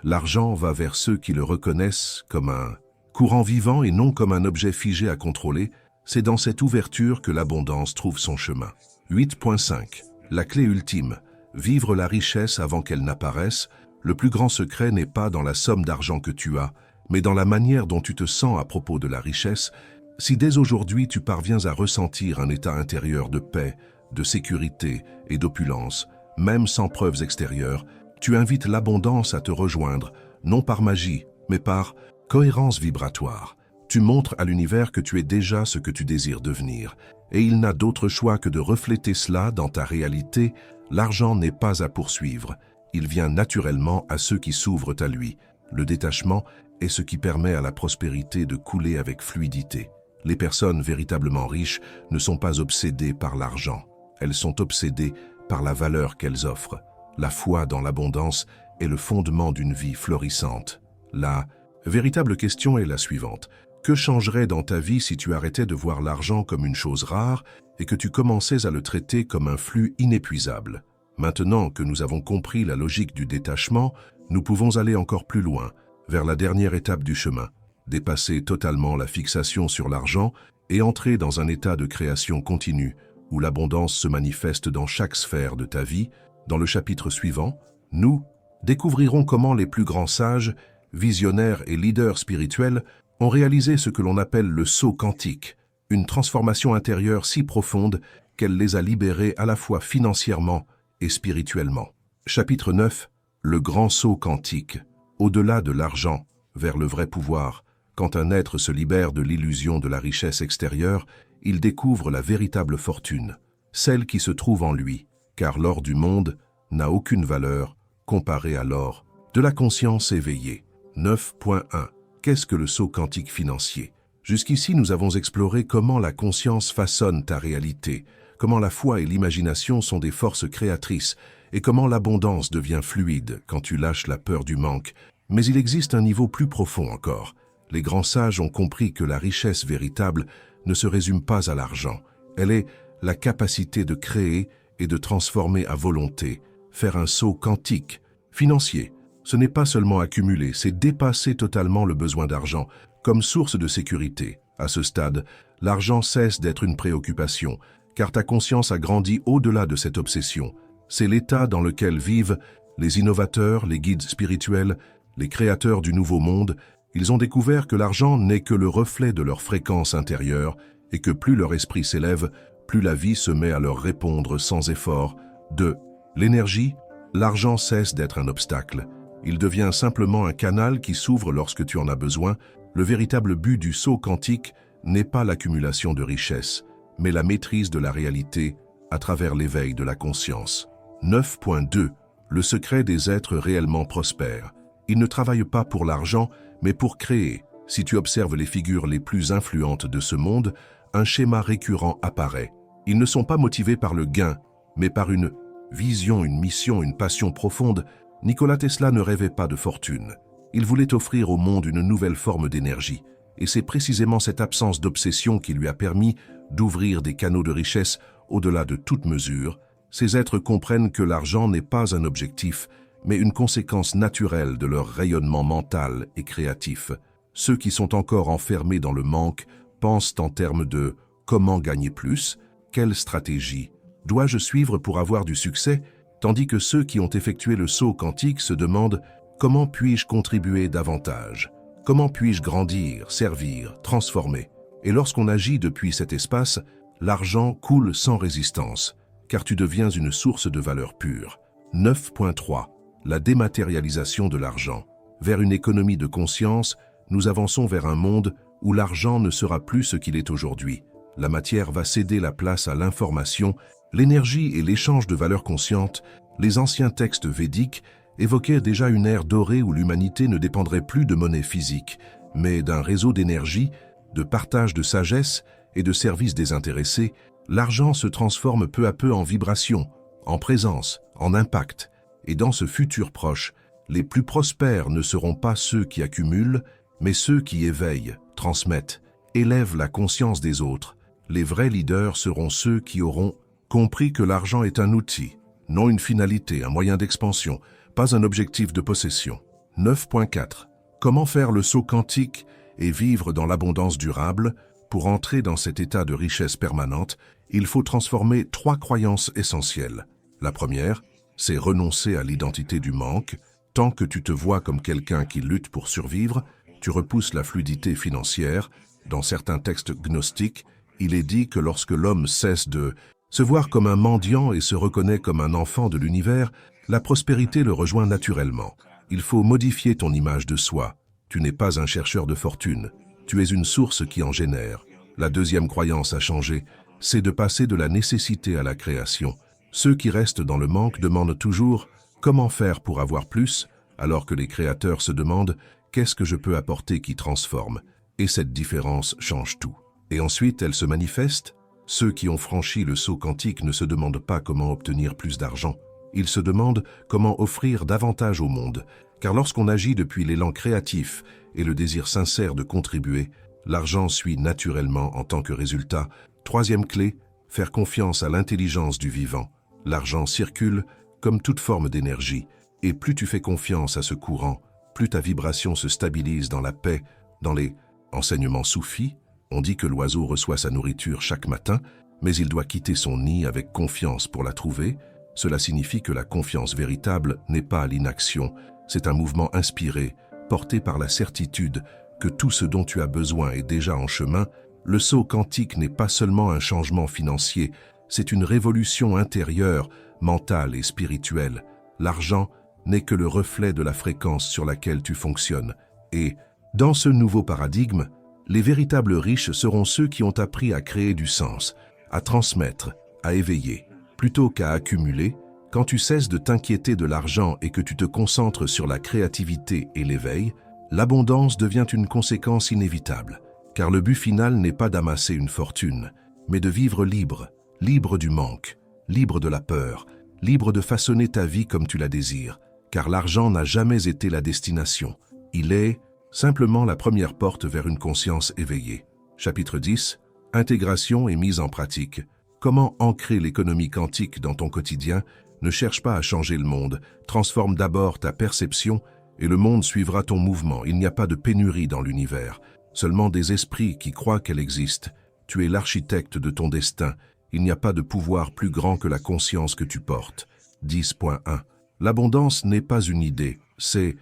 L'argent va vers ceux qui le reconnaissent comme un courant vivant et non comme un objet figé à contrôler. C'est dans cette ouverture que l'abondance trouve son chemin. 8.5. La clé ultime. Vivre la richesse avant qu'elle n'apparaisse. Le plus grand secret n'est pas dans la somme d'argent que tu as, mais dans la manière dont tu te sens à propos de la richesse. Si dès aujourd'hui tu parviens à ressentir un état intérieur de paix, de sécurité et d'opulence, même sans preuves extérieures, tu invites l'abondance à te rejoindre, non par magie, mais par cohérence vibratoire. Tu montres à l'univers que tu es déjà ce que tu désires devenir, et il n'a d'autre choix que de refléter cela dans ta réalité. L'argent n'est pas à poursuivre, il vient naturellement à ceux qui s'ouvrent à lui. Le détachement est ce qui permet à la prospérité de couler avec fluidité. Les personnes véritablement riches ne sont pas obsédées par l'argent, elles sont obsédées par la valeur qu'elles offrent. La foi dans l'abondance est le fondement d'une vie florissante. La véritable question est la suivante. Que changerait dans ta vie si tu arrêtais de voir l'argent comme une chose rare et que tu commençais à le traiter comme un flux inépuisable? Maintenant que nous avons compris la logique du détachement, nous pouvons aller encore plus loin, vers la dernière étape du chemin, dépasser totalement la fixation sur l'argent et entrer dans un état de création continue où l'abondance se manifeste dans chaque sphère de ta vie. Dans le chapitre suivant, nous découvrirons comment les plus grands sages, visionnaires et leaders spirituels ont réalisé ce que l'on appelle le saut quantique, une transformation intérieure si profonde qu'elle les a libérés à la fois financièrement et spirituellement. Chapitre 9. Le grand saut quantique. Au-delà de l'argent, vers le vrai pouvoir. Quand un être se libère de l'illusion de la richesse extérieure, il découvre la véritable fortune, celle qui se trouve en lui, car l'or du monde n'a aucune valeur comparée à l'or de la conscience éveillée. 9.1. Qu'est-ce que le saut quantique financier? Jusqu'ici, nous avons exploré comment la conscience façonne ta réalité, comment la foi et l'imagination sont des forces créatrices, et comment l'abondance devient fluide quand tu lâches la peur du manque. Mais il existe un niveau plus profond encore. Les grands sages ont compris que la richesse véritable ne se résume pas à l'argent. Elle est la capacité de créer et de transformer à volonté, faire un saut quantique, financier. Ce n'est pas seulement accumuler, c'est dépasser totalement le besoin d'argent comme source de sécurité. À ce stade, l'argent cesse d'être une préoccupation, car ta conscience a grandi au-delà de cette obsession. C'est l'état dans lequel vivent les innovateurs, les guides spirituels, les créateurs du nouveau monde. Ils ont découvert que l'argent n'est que le reflet de leur fréquence intérieure et que plus leur esprit s'élève, plus la vie se met à leur répondre sans effort. De l'énergie, l'argent cesse d'être un obstacle. Il devient simplement un canal qui s'ouvre lorsque tu en as besoin. Le véritable but du saut quantique n'est pas l'accumulation de richesses, mais la maîtrise de la réalité à travers l'éveil de la conscience. 9.2. Le secret des êtres réellement prospères. Ils ne travaillent pas pour l'argent, mais pour créer. Si tu observes les figures les plus influentes de ce monde, un schéma récurrent apparaît. Ils ne sont pas motivés par le gain, mais par une vision, une mission, une passion profonde. Nikola Tesla ne rêvait pas de fortune. Il voulait offrir au monde une nouvelle forme d'énergie. Et c'est précisément cette absence d'obsession qui lui a permis d'ouvrir des canaux de richesse au-delà de toute mesure. Ces êtres comprennent que l'argent n'est pas un objectif, mais une conséquence naturelle de leur rayonnement mental et créatif. Ceux qui sont encore enfermés dans le manque pensent en termes de « comment gagner plus ? Quelle stratégie ? Dois-je suivre pour avoir du succès ?» Tandis que ceux qui ont effectué le saut quantique se demandent « comment puis-je contribuer davantage ? Comment puis-je grandir, servir, transformer ?» Et lorsqu'on agit depuis cet espace, l'argent coule sans résistance, car tu deviens une source de valeur pure. 9.3. La dématérialisation de l'argent. Vers une économie de conscience, nous avançons vers un monde où l'argent ne sera plus ce qu'il est aujourd'hui. La matière va céder la place à l'information, l'énergie et l'échange de valeurs conscientes. Les anciens textes védiques évoquaient déjà une ère dorée où l'humanité ne dépendrait plus de monnaie physique, mais d'un réseau d'énergie, de partage de sagesse et de services désintéressés. L'argent se transforme peu à peu en vibration, en présence, en impact. Et dans ce futur proche, les plus prospères ne seront pas ceux qui accumulent, mais ceux qui éveillent, transmettent, élèvent la conscience des autres. Les vrais leaders seront ceux qui auront compris que l'argent est un outil, non une finalité, un moyen d'expansion, pas un objectif de possession. 9.4. Comment faire le saut quantique et vivre dans l'abondance durable? Pour entrer dans cet état de richesse permanente, il faut transformer 3 croyances essentielles. La première, c'est renoncer à l'identité du manque. Tant que tu te vois comme quelqu'un qui lutte pour survivre, tu repousses la fluidité financière. Dans certains textes gnostiques, il est dit que lorsque l'homme cesse de se voir comme un mendiant et se reconnaît comme un enfant de l'univers, la prospérité le rejoint naturellement. Il faut modifier ton image de soi. Tu n'es pas un chercheur de fortune. Tu es une source qui en génère. La deuxième croyance à changer, c'est de passer de la nécessité à la création. Ceux qui restent dans le manque demandent toujours « comment faire pour avoir plus ?» alors que les créateurs se demandent « qu'est-ce que je peux apporter qui transforme ?» Et cette différence change tout. Et ensuite, elle se manifeste. Ceux qui ont franchi le saut quantique ne se demandent pas comment obtenir plus d'argent. Ils se demandent comment offrir davantage au monde. Car lorsqu'on agit depuis l'élan créatif et le désir sincère de contribuer, l'argent suit naturellement en tant que résultat. Troisième clé, faire confiance à l'intelligence du vivant. L'argent circule comme toute forme d'énergie. Et plus tu fais confiance à ce courant, plus ta vibration se stabilise dans la paix. Dans les enseignements soufis, on dit que l'oiseau reçoit sa nourriture chaque matin, mais il doit quitter son nid avec confiance pour la trouver. Cela signifie que la confiance véritable n'est pas l'inaction, c'est un mouvement inspiré, porté par la certitude que tout ce dont tu as besoin est déjà en chemin. Le saut quantique n'est pas seulement un changement financier, c'est une révolution intérieure, mentale et spirituelle. L'argent n'est que le reflet de la fréquence sur laquelle tu fonctionnes. Et, dans ce nouveau paradigme, les véritables riches seront ceux qui ont appris à créer du sens, à transmettre, à éveiller. Plutôt qu'à accumuler, quand tu cesses de t'inquiéter de l'argent et que tu te concentres sur la créativité et l'éveil, l'abondance devient une conséquence inévitable. Car le but final n'est pas d'amasser une fortune, mais de vivre libre, libre du manque, libre de la peur, libre de façonner ta vie comme tu la désires. Car l'argent n'a jamais été la destination. Il est simplement la première porte vers une conscience éveillée. Chapitre 10. Intégration et mise en pratique. Comment ancrer l'économie quantique dans ton quotidien? Ne cherche pas à changer le monde, transforme d'abord ta perception et le monde suivra ton mouvement. Il n'y a pas de pénurie dans l'univers, seulement des esprits qui croient qu'elle existe. Tu es l'architecte de ton destin. Il n'y a pas de pouvoir plus grand que la conscience que tu portes. 10.1. L'abondance n'est pas une idée, c'est